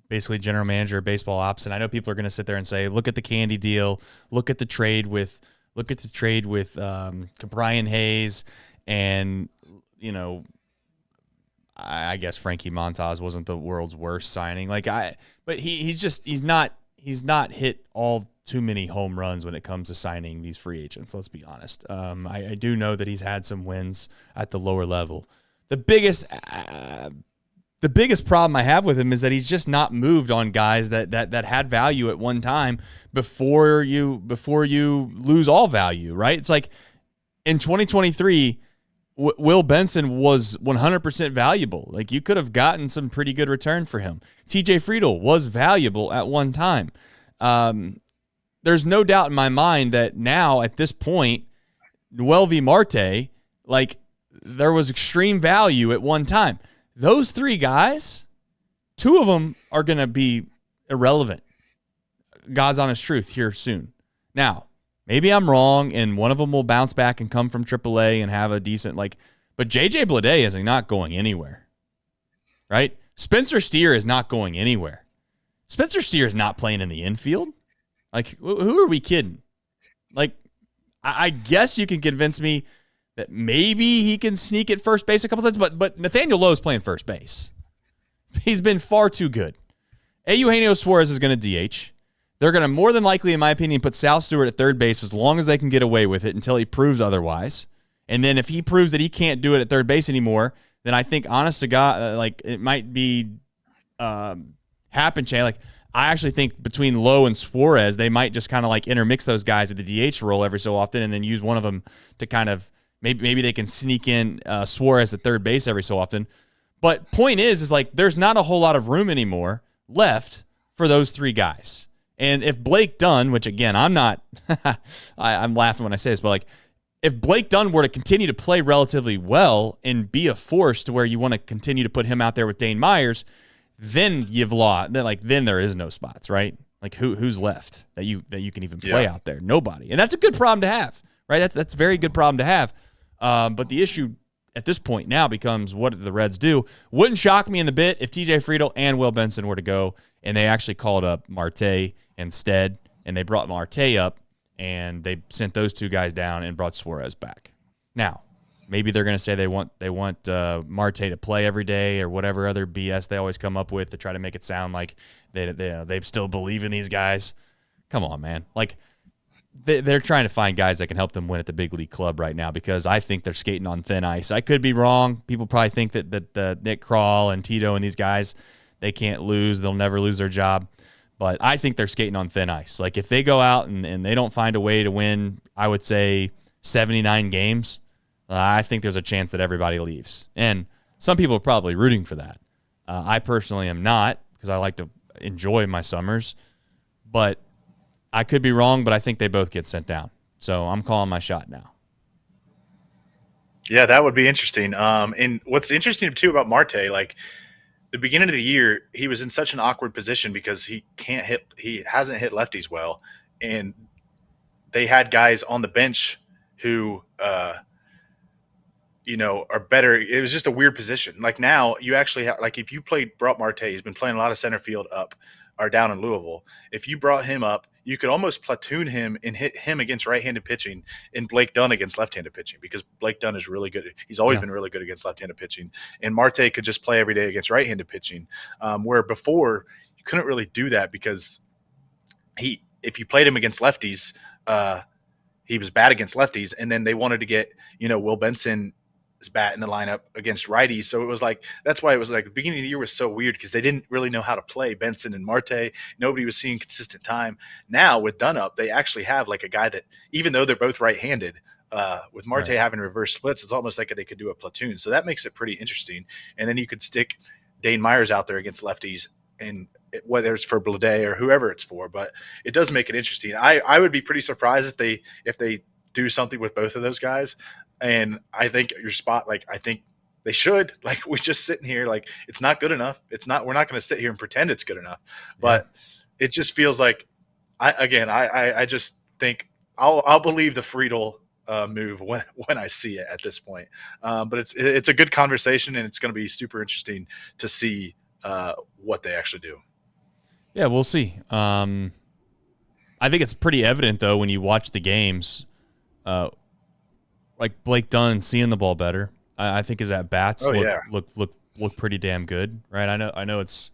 basically general manager of baseball ops. And I know people are going to sit there and say, look at the Candy deal, look at the trade with Ke'Bryan Hayes, and, I guess Frankie Montas wasn't the world's worst signing. But he's not hit all too many home runs when it comes to signing these free agents. Let's be honest. I do know that he's had some wins at the lower level. The biggest problem I have with him is that he's just not moved on guys that had value at one time before you lose all value, right? It's like in 2023, Will Benson was 100% valuable. Like, you could have gotten some pretty good return for him. TJ Friedel was valuable at one time. There's no doubt in my mind that now at this point, Noelvi Marte, like, there was extreme value at one time. Those three guys, two of them are going to be irrelevant. God's honest truth here soon. Now, maybe I'm wrong, and one of them will bounce back and come from AAA and have a decent, but JJ Bleday is not going anywhere, right? Spencer Steer is not going anywhere. Spencer Steer is not playing in the infield. Like, who are we kidding? Like, I guess you can convince me that maybe he can sneak at first base a couple times, but Nathaniel Lowe is playing first base. He's been far too good. Eugenio Suarez is going to DH. They're going to more than likely, in my opinion, put Sal Stewart at third base as long as they can get away with it until he proves otherwise. And then if he proves that he can't do it at third base anymore, then I think, honest to God, it might be happen chain. Like, I actually think between Lowe and Suarez, they might just kind of intermix those guys at the DH role every so often, and then use one of them to kind of maybe they can sneak in Suarez at third base every so often. But point is there's not a whole lot of room anymore left for those three guys. And if Blake Dunn, which again, I'm not, I'm laughing when I say this, but if Blake Dunn were to continue to play relatively well and be a force to where you want to continue to put him out there with Dane Myers, then you've lost. Then there is no spots, right? Like, who's left that you can even play out there? Nobody. And that's a good problem to have, right? That's a very good problem to have. But the issue at this point now becomes, what do the Reds do? Wouldn't shock me in the bit if TJ Friedel and Will Benson were to go, and they actually called up Marte instead, and they brought Marte up, and they sent those two guys down and brought Suarez back. Now, maybe they're going to say they want Marte to play every day or whatever other BS they always come up with to try to make it sound like they still believe in these guys. Come on, man. They're trying to find guys that can help them win at the big league club right now, because I think they're skating on thin ice. I could be wrong. People probably think that Nick Krall and Tito and these guys, they can't lose. They'll never lose their job. But I think they're skating on thin ice. If they go out and they don't find a way to win, I would say 79 games, I think there's a chance that everybody leaves. And some people are probably rooting for that. I personally am not, because I like to enjoy my summers. But I could be wrong, but I think they both get sent down. So I'm calling my shot now. Yeah, that would be interesting. And what's interesting, too, about Marte, the beginning of the year, he was in such an awkward position because he hasn't hit lefties well. And they had guys on the bench who, are better. It was just a weird position. Now you actually have, if you brought Marte, he's been playing a lot of center field up or down in Louisville. If you brought him up, you could almost platoon him and hit him against right-handed pitching and Blake Dunn against left-handed pitching, because Blake Dunn is really good. He's always been really good against left-handed pitching. And Marte could just play every day against right-handed pitching, where before you couldn't really do that because if you played him against lefties, he was bad against lefties, and then they wanted to get, Will Benson's bat in the lineup against righties. So it was like, that's why it was like the beginning of the year was so weird because they didn't really know how to play Benson and Marte. Nobody was seeing consistent time. Now with Dunnup, they actually have like a guy that, even though they're both right-handed, with Marte having reverse splits, it's almost like they could do a platoon. So that makes it pretty interesting. And then you could stick Dane Myers out there against lefties, and whether it's for Blade or whoever it's for, but it does make it interesting. I would be pretty surprised if they do something with both of those guys. And I think your spot, like, I think they should, like, we're just sitting here, like, it's not good enough. We're not going to sit here and pretend it's good enough, but it just feels like, I just think I'll believe the Friedel move when I see it at this point. But it's a good conversation, and it's going to be super interesting to see what they actually do. Yeah, we'll see. I think it's pretty evident, though, when you watch the games, like Blake Dunn seeing the ball better. I think his at-bats look pretty damn good, right? I know it's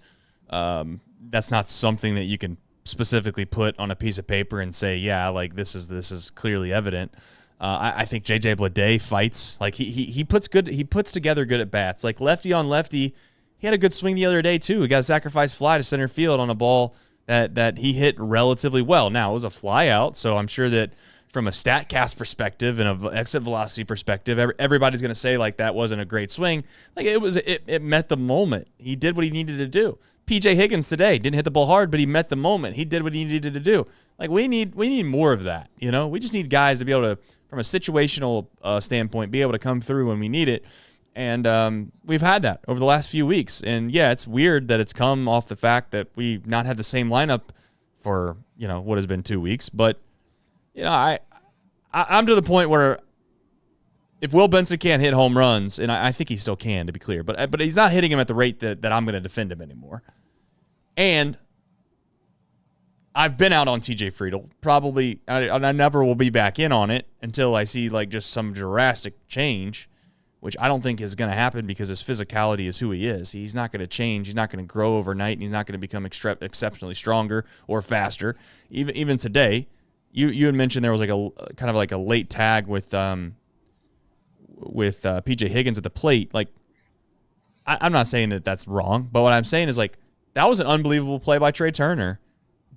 that's not something that you can specifically put on a piece of paper and say, yeah, like this is clearly evident. I think JJ Bleday fights. Like he puts together good at-bats. Like lefty on lefty, he had a good swing the other day too. He got a sacrifice fly to center field on a ball that he hit relatively well. Now, it was a fly out, so I'm sure that from a StatCast perspective and an exit velocity perspective, everybody's going to say like that wasn't a great swing. Like it met the moment. He did what he needed to do. PJ Higgins today didn't hit the ball hard, but he met the moment. He did what he needed to do. Like we need more of that. We just need guys to be able to, from a situational standpoint, be able to come through when we need it. And we've had that over the last few weeks. And yeah, it's weird that it's come off the fact that we've not had the same lineup for, what has been 2 weeks. But, I'm to the point where if Will Benson can't hit home runs, and I think he still can, to be clear, but he's not hitting him at the rate that I'm going to defend him anymore. And I've been out on TJ Friedel. Probably, I never will be back in on it until I see like just some drastic change, which I don't think is going to happen because his physicality is who he is. He's not going to change. He's not going to grow overnight, and he's not going to become exceptionally stronger or faster. Even today, you had mentioned there was like a kind of like a late tag with PJ Higgins at the plate. Like, I'm not saying that that's wrong, but what I'm saying is like that was an unbelievable play by Trey Turner.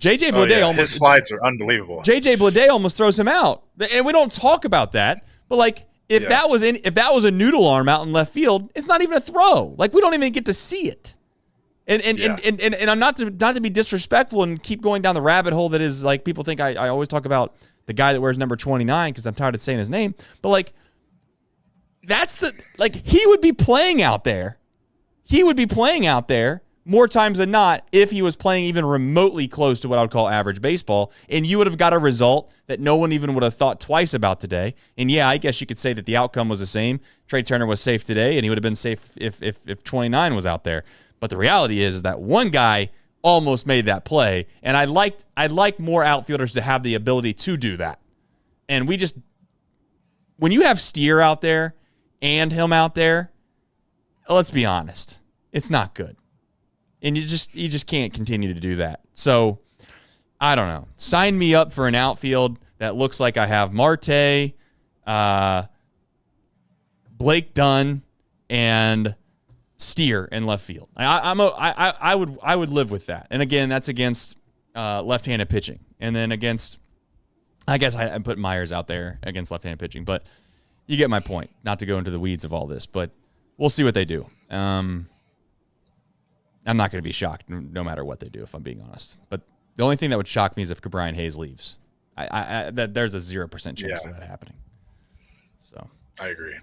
JJ Bleday his slides are unbelievable. JJ Bleday almost throws him out, and we don't talk about that. But like, if that was a noodle arm out in left field, it's not even a throw. Like we don't even get to see it. And I'm not to be disrespectful and keep going down the rabbit hole that is like people think I always talk about the guy that wears number 29 because I'm tired of saying his name. But like he would be playing out there. He would be playing out there more times than not if he was playing even remotely close to what I would call average baseball, and you would have got a result that no one even would have thought twice about today. And yeah, I guess you could say that the outcome was the same. Trey Turner was safe today, and he would have been safe if 29 was out there. But the reality is that one guy almost made that play, and I'd like more outfielders to have the ability to do that. And when you have Steer out there and him out there, let's be honest, it's not good. And you just can't continue to do that. So, I don't know. Sign me up for an outfield that looks like I have Marte, Blake Dunn, and Steer in left field. I would live with that. And again, that's against left-handed pitching. And then against, I guess I put Myers out there against left-handed pitching. But you get my point. Not to go into the weeds of all this, but we'll see what they do. I'm not going to be shocked no matter what they do, if I'm being honest. But the only thing that would shock me is if Brian Hayes leaves. That there's a 0% chance of that happening. So I agree.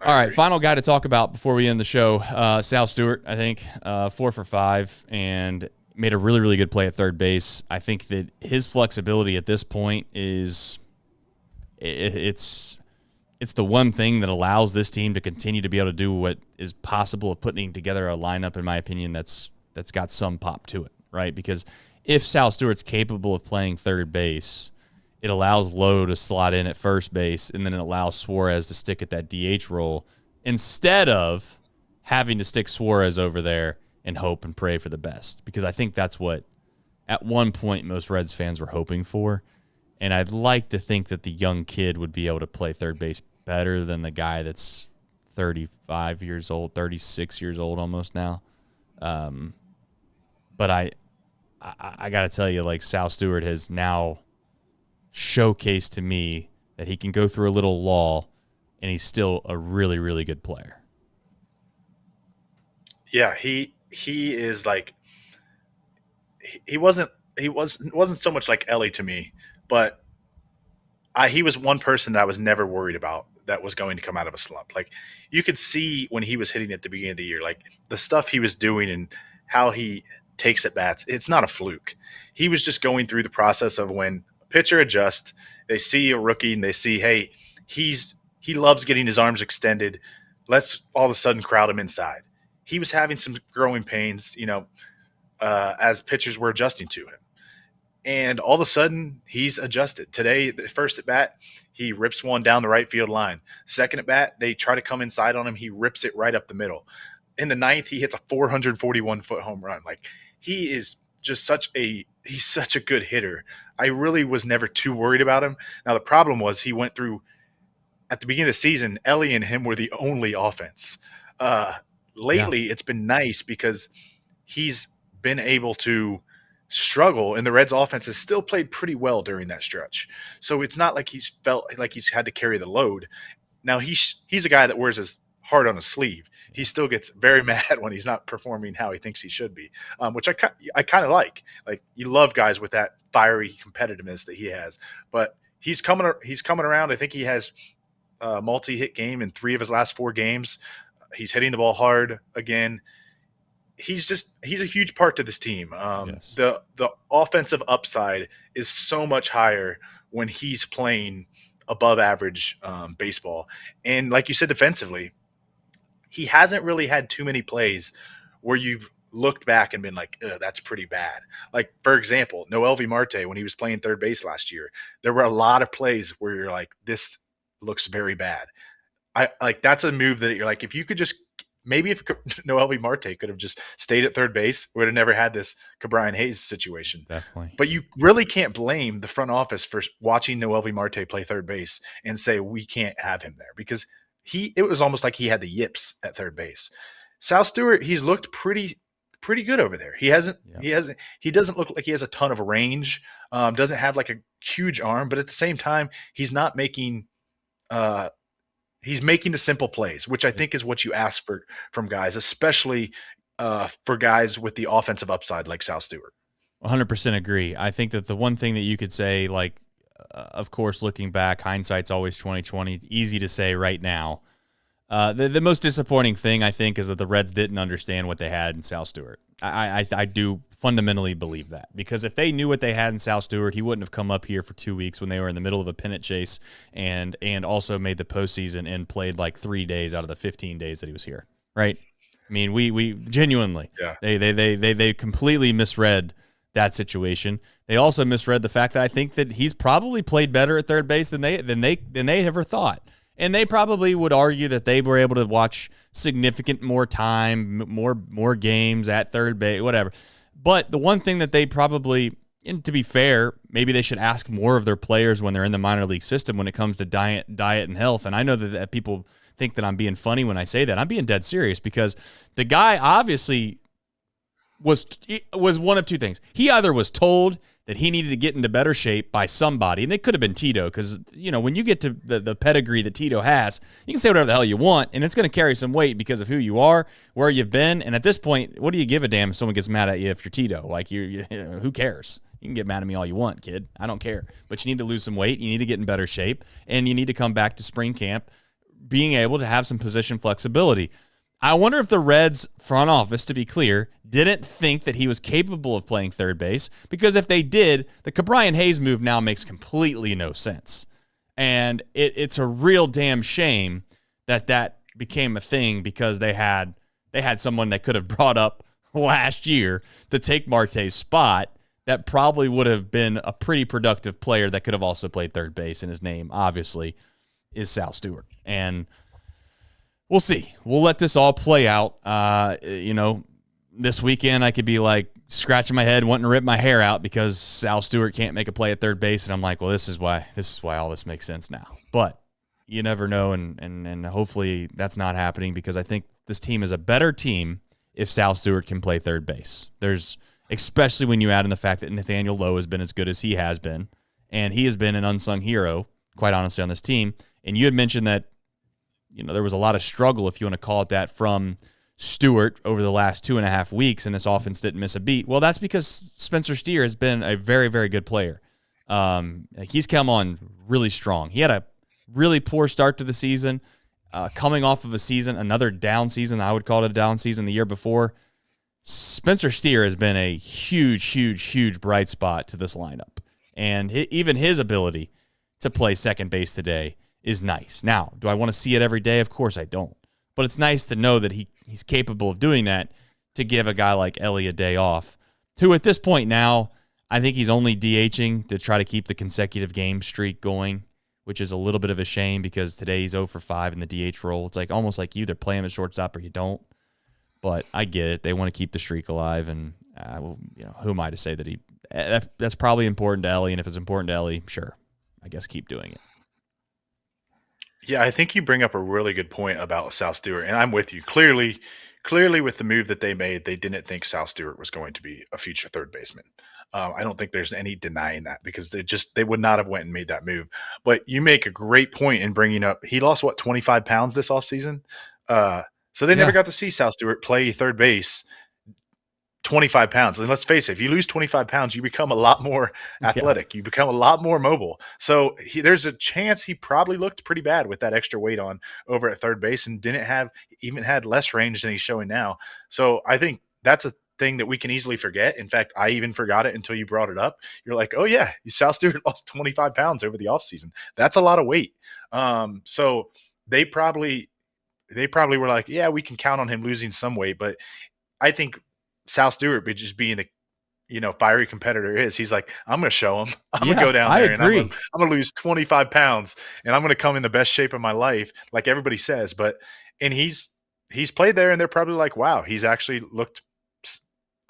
All right, final guy to talk about before we end the show. Sal Stewart, I think, 4 for 5, and made a really, really good play at third base. I think that his flexibility at this point is it's the one thing that allows this team to continue to be able to do what is possible of putting together a lineup, in my opinion, that's got some pop to it, right? Because if Sal Stewart's capable of playing third base, it allows Lowe to slot in at first base, and then it allows Suarez to stick at that DH role instead of having to stick Suarez over there and hope and pray for the best, because I think that's what at one point most Reds fans were hoping for. And I'd like to think that the young kid would be able to play third base better than the guy that's 35 years old, 36 years old almost now. But I got to tell you, like, Sal Stewart has now showcased to me that he can go through a little lull and he's still a really, really good player. Yeah, he is like he wasn't so much like Ellie to me, but he was one person that I was never worried about that was going to come out of a slump. Like, you could see when he was hitting at the beginning of the year, like the stuff he was doing and how he takes at bats. It's not a fluke. He was just going through the process of when a pitcher adjusts, they see a rookie and they see, hey, he loves getting his arms extended. Let's all of a sudden crowd him inside. He was having some growing pains, as pitchers were adjusting to him. And all of a sudden, he's adjusted. Today, the first at bat, he rips one down the right field line. Second at bat, they try to come inside on him. He rips it right up the middle. In the ninth, he hits a 441-foot home run. Like, he is just he's such a good hitter. I really was never too worried about him. Now, the problem was he went through, at the beginning of the season, Ellie and him were the only offense. Lately, It's been nice because he's been able to struggle, and the Reds offense has still played pretty well during that stretch. So it's not like he's felt like he's had to carry the load. Now, he's a guy that wears his heart on his sleeve. He still gets very mad when he's not performing how he thinks he should be, which I kind of like. Like, you love guys with that fiery competitiveness that he has. But he's coming around. I think he has a multi-hit game in 3 of his last 4 games. He's hitting the ball hard again. He's a huge part to this team. Yes. The offensive upside is so much higher when he's playing above average baseball. And like you said, defensively, he hasn't really had too many plays where you've looked back and been like, that's pretty bad. Like, for example, Noelvi Marte, when he was playing third base last year, there were a lot of plays where you're like, this looks very bad. That's a move that you're like, if you could just maybe if Noelvi Marte could have just stayed at third base, we would have never had this Cabrian Hayes situation. Definitely. But you really can't blame the front office for watching Noelvi Marte play third base and say we can't have him there, because it was almost like he had the yips at third base. Sal Stewart, he's looked pretty good over there. He doesn't look like he has a ton of range, doesn't have like a huge arm, but at the same time, he's not making he's making the simple plays, which I think is what you ask for from guys, especially for guys with the offensive upside like Sal Stewart. 100% agree. I think that the one thing that you could say, like, of course, looking back, hindsight's always 20/20. Easy to say right now. The most disappointing thing, I think, is that the Reds didn't understand what they had in Sal Stewart. I do fundamentally believe that, because if they knew what they had in Sal Stewart, he wouldn't have come up here for 2 weeks when they were in the middle of a pennant chase and also made the postseason and played like 3 days out of the 15 days that he was here, right? I mean, we genuinely, they completely misread that situation. They also misread the fact that I think that he's probably played better at third base than they ever thought. And they probably would argue that they were able to watch significant more time, more games at third base, whatever. But the one thing that they probably, and to be fair, maybe they should ask more of their players when they're in the minor league system when it comes to diet and health. And I know that people think that I'm being funny when I say that. I'm being dead serious, because the guy obviously was one of two things. He either was told that he needed to get into better shape by somebody, and it could have been Tito, because, when you get to the pedigree that Tito has, you can say whatever the hell you want, and it's going to carry some weight because of who you are, where you've been, and at this point, what do you give a damn if someone gets mad at you if you're Tito? Like, who cares? You can get mad at me all you want, kid. I don't care. But you need to lose some weight, you need to get in better shape, and you need to come back to spring camp being able to have some position flexibility. I wonder if the Reds front office, to be clear, didn't think that he was capable of playing third base, because if they did, the Cabrian Hayes move now makes completely no sense. And it's a real damn shame that became a thing, because they had someone that could have brought up last year to take Marte's spot that probably would have been a pretty productive player that could have also played third base, and his name, obviously, is Sal Stewart. And we'll see. We'll let this all play out. this weekend I could be like scratching my head, wanting to rip my hair out because Sal Stewart can't make a play at third base, and I'm like, well, this is why all this makes sense now. But you never know, and hopefully that's not happening, because I think this team is a better team if Sal Stewart can play third base. Especially when you add in the fact that Nathaniel Lowe has been as good as he has been, and he has been an unsung hero, quite honestly, on this team. And you had mentioned that, there was a lot of struggle, if you want to call it that, from Stewart over the last 2.5 weeks, and this offense didn't miss a beat. Well, that's because Spencer Steer has been a very, very good player. He's come on really strong. He had a really poor start to the season, coming off of another down season. I would call it a down season the year before. Spencer Steer has been a huge, huge, huge bright spot to this lineup. And even his ability to play second base today is nice. Now, do I want to see it every day? Of course I don't. But it's nice to know that he's capable of doing that, to give a guy like Ellie a day off, who at this point now, I think he's only DHing to try to keep the consecutive game streak going, which is a little bit of a shame because today he's 0 for 5 in the DH role. It's like almost like you either play him at shortstop or you don't. But I get it. They want to keep the streak alive, and who am I to say that that's probably important to Ellie, and if it's important to Ellie, sure, I guess keep doing it. Yeah, I think you bring up a really good point about Sal Stewart, and I'm with you. Clearly with the move that they made, they didn't think Sal Stewart was going to be a future third baseman. I don't think there's any denying that, because they would not have went and made that move. But you make a great point in bringing up, he lost 25 pounds this offseason? So they never got to see Sal Stewart play third base 25 pounds. And let's face it, if you lose 25 pounds, you become a lot more athletic. You become a lot more mobile. So there's a chance he probably looked pretty bad with that extra weight on over at third base, and even had less range than he's showing now. So I think that's a thing that we can easily forget. In fact, I even forgot it until you brought it up. You're like, oh yeah, Sal Stewart lost 25 pounds over the offseason. That's a lot of weight. So they probably were like, yeah, we can count on him losing some weight. But I think Sal Stewart, just being the fiery competitor he's like, I'm going to show him. I'm going to go down there and I'm going to lose 25 pounds, and I'm going to come in the best shape of my life, like everybody says. And he's played there, and they're probably like, wow, he's actually looked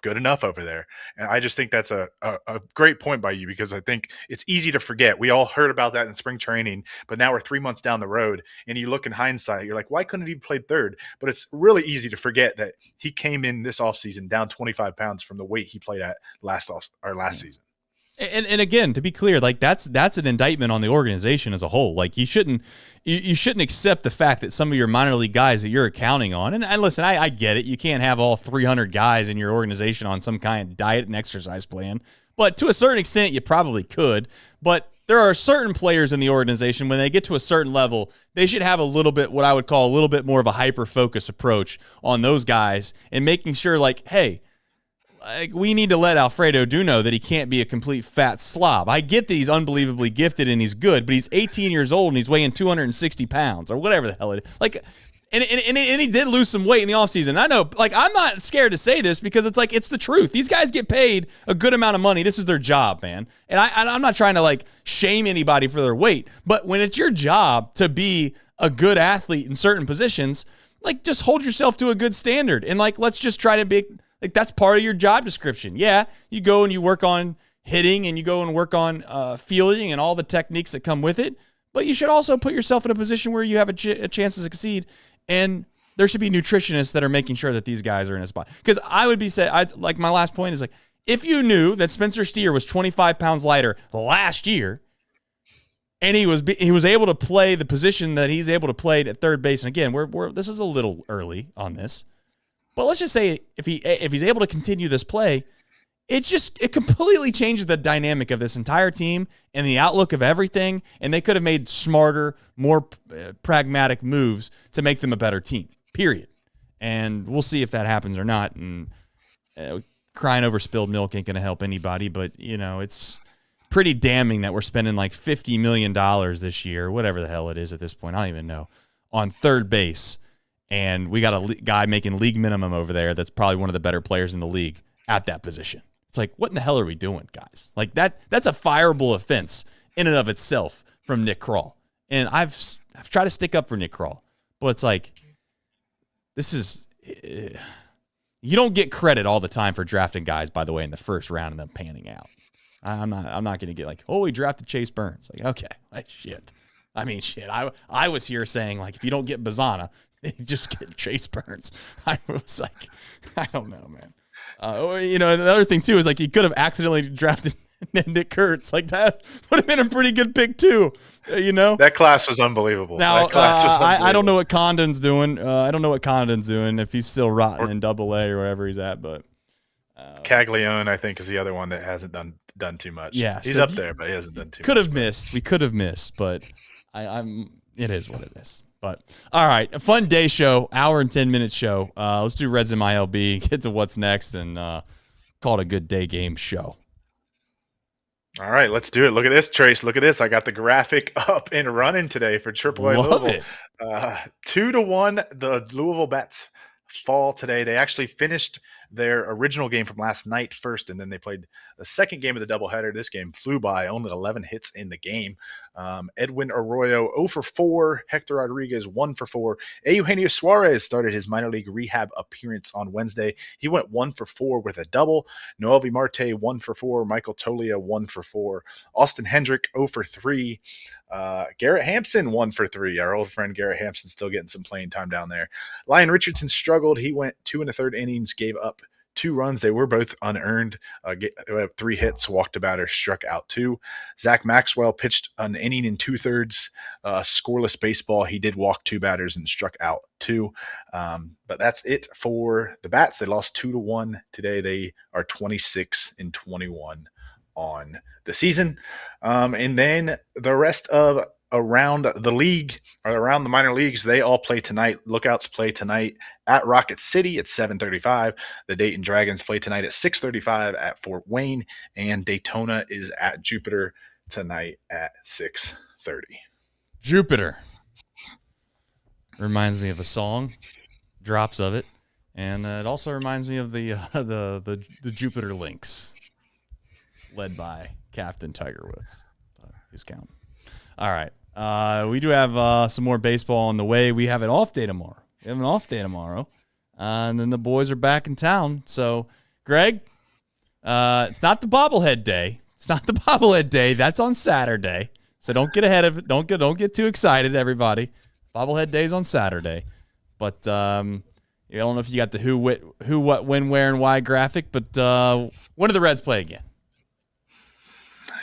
good enough over there. And I just think that's a great point by you, because I think it's easy to forget. We all heard about that in spring training, but now we're 3 months down the road, and you look in hindsight, you're like, why couldn't he play third? But it's really easy to forget that he came in this offseason down 25 pounds from the weight he played at last season. And again, to be clear, like that's an indictment on the organization as a whole. Like you shouldn't accept the fact that some of your minor league guys that you're counting on, and listen, I get it. You can't have all 300 guys in your organization on some kind of diet and exercise plan, but to a certain extent, you probably could. But there are certain players in the organization, when they get to a certain level, they should have a little bit, what I would call a little bit more of a hyper-focus approach on those guys, and making sure, like, hey, we need to let Alfredo know that he can't be a complete fat slob. I get that he's unbelievably gifted and he's good, but he's 18 years old and he's weighing 260 pounds or whatever the hell it is. Like, and he did lose some weight in the offseason. I know, like, I'm not scared to say this because it's like, it's the truth. These guys get paid a good amount of money. This is their job, man. And I'm not trying to, like, shame anybody for their weight, but when it's your job to be a good athlete in certain positions, like, just hold yourself to a good standard. And, like, let's just try to be... Like, that's part of your job description. Yeah, you go and you work on hitting and you go and work on fielding and all the techniques that come with it, but you should also put yourself in a position where you have a chance to succeed, and there should be nutritionists that are making sure that these guys are in a spot. Because I would be like, my last point is, like, if you knew that Spencer Steer was 25 pounds lighter last year and he was able to play the position that he's able to play at third base, and again, this is a little early on this, but let's just say if he's able to continue this play, it completely changes the dynamic of this entire team and the outlook of everything, and they could have made smarter, more pragmatic moves to make them a better team, period. And we'll see if that happens or not. And crying over spilled milk ain't going to help anybody, but, it's pretty damning that we're spending like $50 million this year, whatever the hell it is at this point, I don't even know, on third base. And we got a guy making league minimum over there that's probably one of the better players in the league at that position. It's like, what in the hell are we doing, guys? Like, that's a fireable offense in and of itself from Nick Krall. And I've tried to stick up for Nick Krall, but it's like, this is You don't get credit all the time for drafting guys, by the way, in the first round and then panning out. I'm not going to get like, oh, we drafted Chase Burns. Like, okay, shit. I mean, shit. I was here saying, like, if you don't get Bazana, just get Chase Burns. I was like, I don't know, man. The other thing, too, is like he could have accidentally drafted Nick Kurtz. Like, that would have been a pretty good pick, too. That class was unbelievable. Now, I don't know what Condon's doing. If he's still rotting in Double-A or wherever he's at, but Caglione, I think, is the other one that hasn't done too much. Yeah, he's up there, but he hasn't done too much. We could have missed, but it is what it is. But all right, a fun day show, hour and 10-minute show. Let's do Reds MILB, get to what's next, and call it a good day game show. All right, let's do it. Look at this, Trace. Look at this. I got the graphic up and running today for AAA Louisville. 2-1, the Louisville Bats fall today. They actually finished their original game from last night first, and then they played the second game of the doubleheader. This game flew by, only 11 hits in the game. Edwin Arroyo 0 for 4, Hector Rodriguez 1 for 4. Eugenio Suarez started his minor league rehab appearance on Wednesday. He went 1 for 4 with a double. Noelvi Marte 1 for 4, Michael Tolia 1 for 4, Austin Hendrick 0 for 3. Garrett Hampson 1 for 3. Our old friend Garrett Hampson still getting some playing time down there. Lyon Richardson struggled. He went 2 1/3 innings, gave up 2 runs. They were both unearned. 3 hits, walked a batter, struck out 2. Zach Maxwell pitched an inning and 2/3, scoreless baseball. He did walk 2 batters and struck out 2. But that's it for the Bats. They lost 2-1 today. They are 26-21 on the season. And then the rest of around the league or around the minor leagues, they all play tonight. Lookouts play tonight at Rocket City at 7:35. The Dayton Dragons play tonight at 6:35 at Fort Wayne, and Daytona is at Jupiter tonight at 6:30. Jupiter reminds me of a song, drops of it, and it also reminds me of the Jupiter Lynx, led by Captain Tiger Woods. Who's counting? All right. We do have some more baseball on the way. We have an off day tomorrow. And then the boys are back in town. So, Greg, it's not the bobblehead day. That's on Saturday. So don't get ahead of it. Don't get too excited, everybody. Bobblehead day's on Saturday. But I don't know if you got the who, what, when, where, and why graphic. But when do the Reds play again?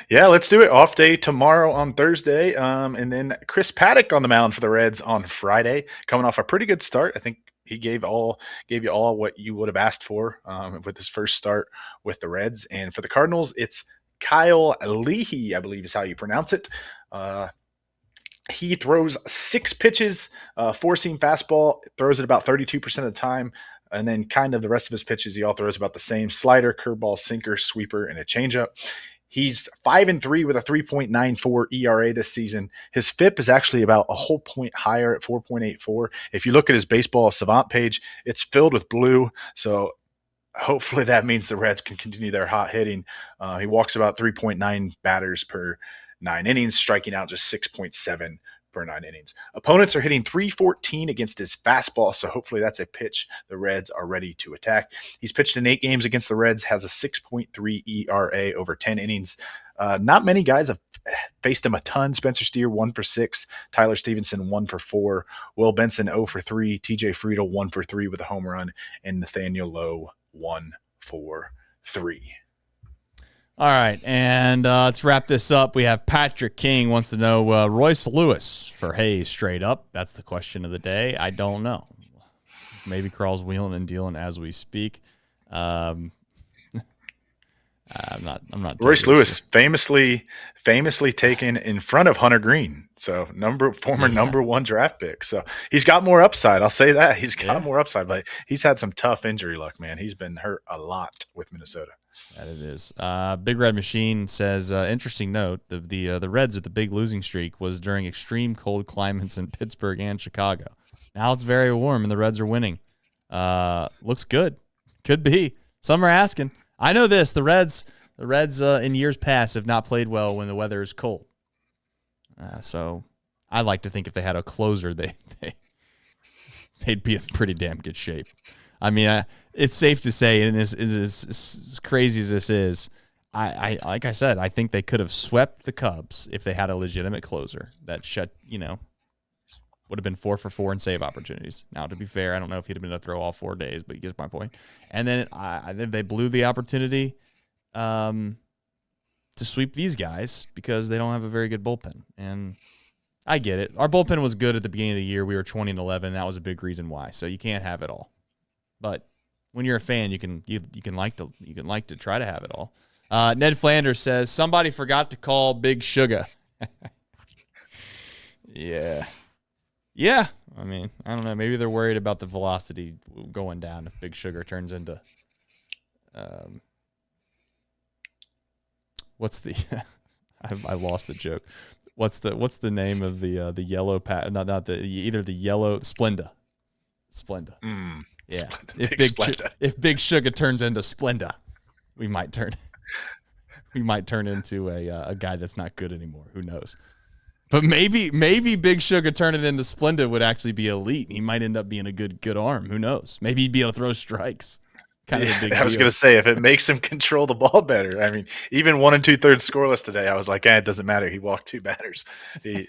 Yeah, let's do it. Off day tomorrow on Thursday. And then Chris Paddock on the mound for the Reds on Friday, coming off a pretty good start. I think he gave you all what you would have asked for with his first start with the Reds. And for the Cardinals, it's Kyle Leahy, I believe is how you pronounce it. He throws 6 pitches, 4-seam fastball, throws it about 32% of the time. And then kind of the rest of his pitches, he all throws about the same: slider, curveball, sinker, sweeper, and a changeup. He's 5-3 with a 3.94 ERA this season. His FIP is actually about a whole point higher at 4.84. If you look at his baseball savant page, it's filled with blue. So hopefully that means the Reds can continue their hot hitting. He walks about 3.9 batters per 9 innings, striking out just 6.7 per 9 innings. Opponents are hitting .314 against his fastball, so hopefully that's a pitch the Reds are ready to attack. He's pitched in 8 games against the Reds, has a 6.3 ERA over 10 innings. Not many guys have faced him a ton. Spencer Steer 1 for 6, Tyler Stevenson 1 for 4, Will Benson 0 for 3, TJ Friedel 1 for 3 with a home run, and Nathaniel Lowe 1 for 3. All right, and let's wrap this up. We have Patrick King wants to know Royce Lewis for Hayes straight up. That's the question of the day. I don't know. Maybe Carl's wheeling and dealing as we speak. I'm not. Royce Lewis famously taken in front of Hunter Green, so former number 1 draft pick. So he's got more upside. I'll say that he's got more upside, but he's had some tough injury luck, man. He's been hurt a lot with Minnesota. That it is. Big Red Machine says, interesting note, the Reds at the big losing streak was during extreme cold climates in Pittsburgh and Chicago. Now it's very warm and the Reds are winning. Looks good. Could be. Some are asking. I know this. The Reds in years past have not played well when the weather is cold. So I like to think if they had a closer, they'd be in pretty damn good shape. I mean, it's safe to say, and as crazy as this is, I like I said, I think they could have swept the Cubs if they had a legitimate closer that would have been 4 for 4 in save opportunities. Now, to be fair, I don't know if he'd have been able to throw all 4 days, but you get my point. And then I think they blew the opportunity to sweep these guys because they don't have a very good bullpen. And I get it. Our bullpen was good at the beginning of the year. We were 20-11. That was a big reason why. So you can't have it all. But when you're a fan, you can like to try to have it all. Ned Flanders says somebody forgot to call Big Sugar. Yeah. I mean, I don't know. Maybe they're worried about the velocity going down if Big Sugar turns into. What's the? I lost the joke. What's the name of the yellow not the either the yellow Splenda. Yeah. Splenda. If Big Sugar turns into Splenda, we might turn into a guy that's not good anymore. Who knows? But maybe Big Sugar turning into Splenda would actually be elite. He might end up being a good arm. Who knows? Maybe he'd be able to throw strikes. Kind of a big deal. I was going to say, if it makes him control the ball better. I mean, even 1 2/3 scoreless today, I was like, it doesn't matter. He walked 2 batters. He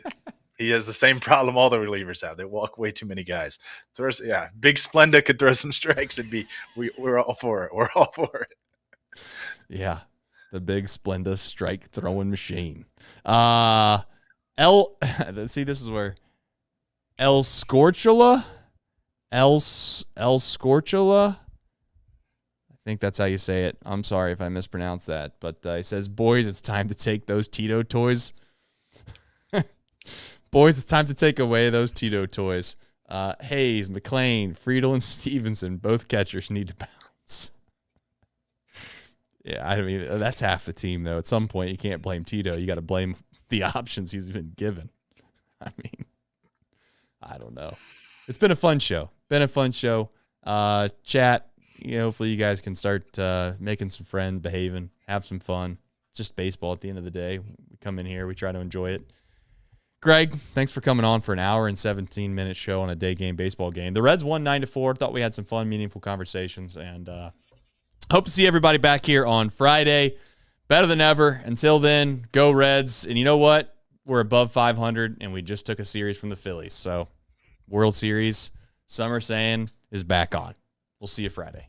has the same problem all the relievers have. They walk way too many guys. Big Splenda could throw some strikes and we're all for it. We're all for it. Yeah, the Big Splenda strike throwing machine. See, this is where El Scorchula. I think that's how you say it. I'm sorry if I mispronounced that. But he says, boys, it's time to take those Tito toys. Boys, it's time to take away those Tito toys. Hayes, McLean, Friedel, and Stevenson, both catchers need to bounce. Yeah, I mean, that's half the team, though. At some point, you can't blame Tito. You got to blame the options he's been given. I mean, I don't know. It's been a fun show. Chat, hopefully you guys can start making some friends, behaving, have some fun. It's just baseball at the end of the day. We come in here, we try to enjoy it. Greg, thanks for coming on for an hour and 17-minute show on a day game baseball game. The Reds won 9-4. Thought we had some fun, meaningful conversations, and hope to see everybody back here on Friday. Better than ever. Until then, go Reds. And you know what? We're above 500, and we just took a series from the Phillies. So, World Series, Summer Sand is back on. We'll see you Friday.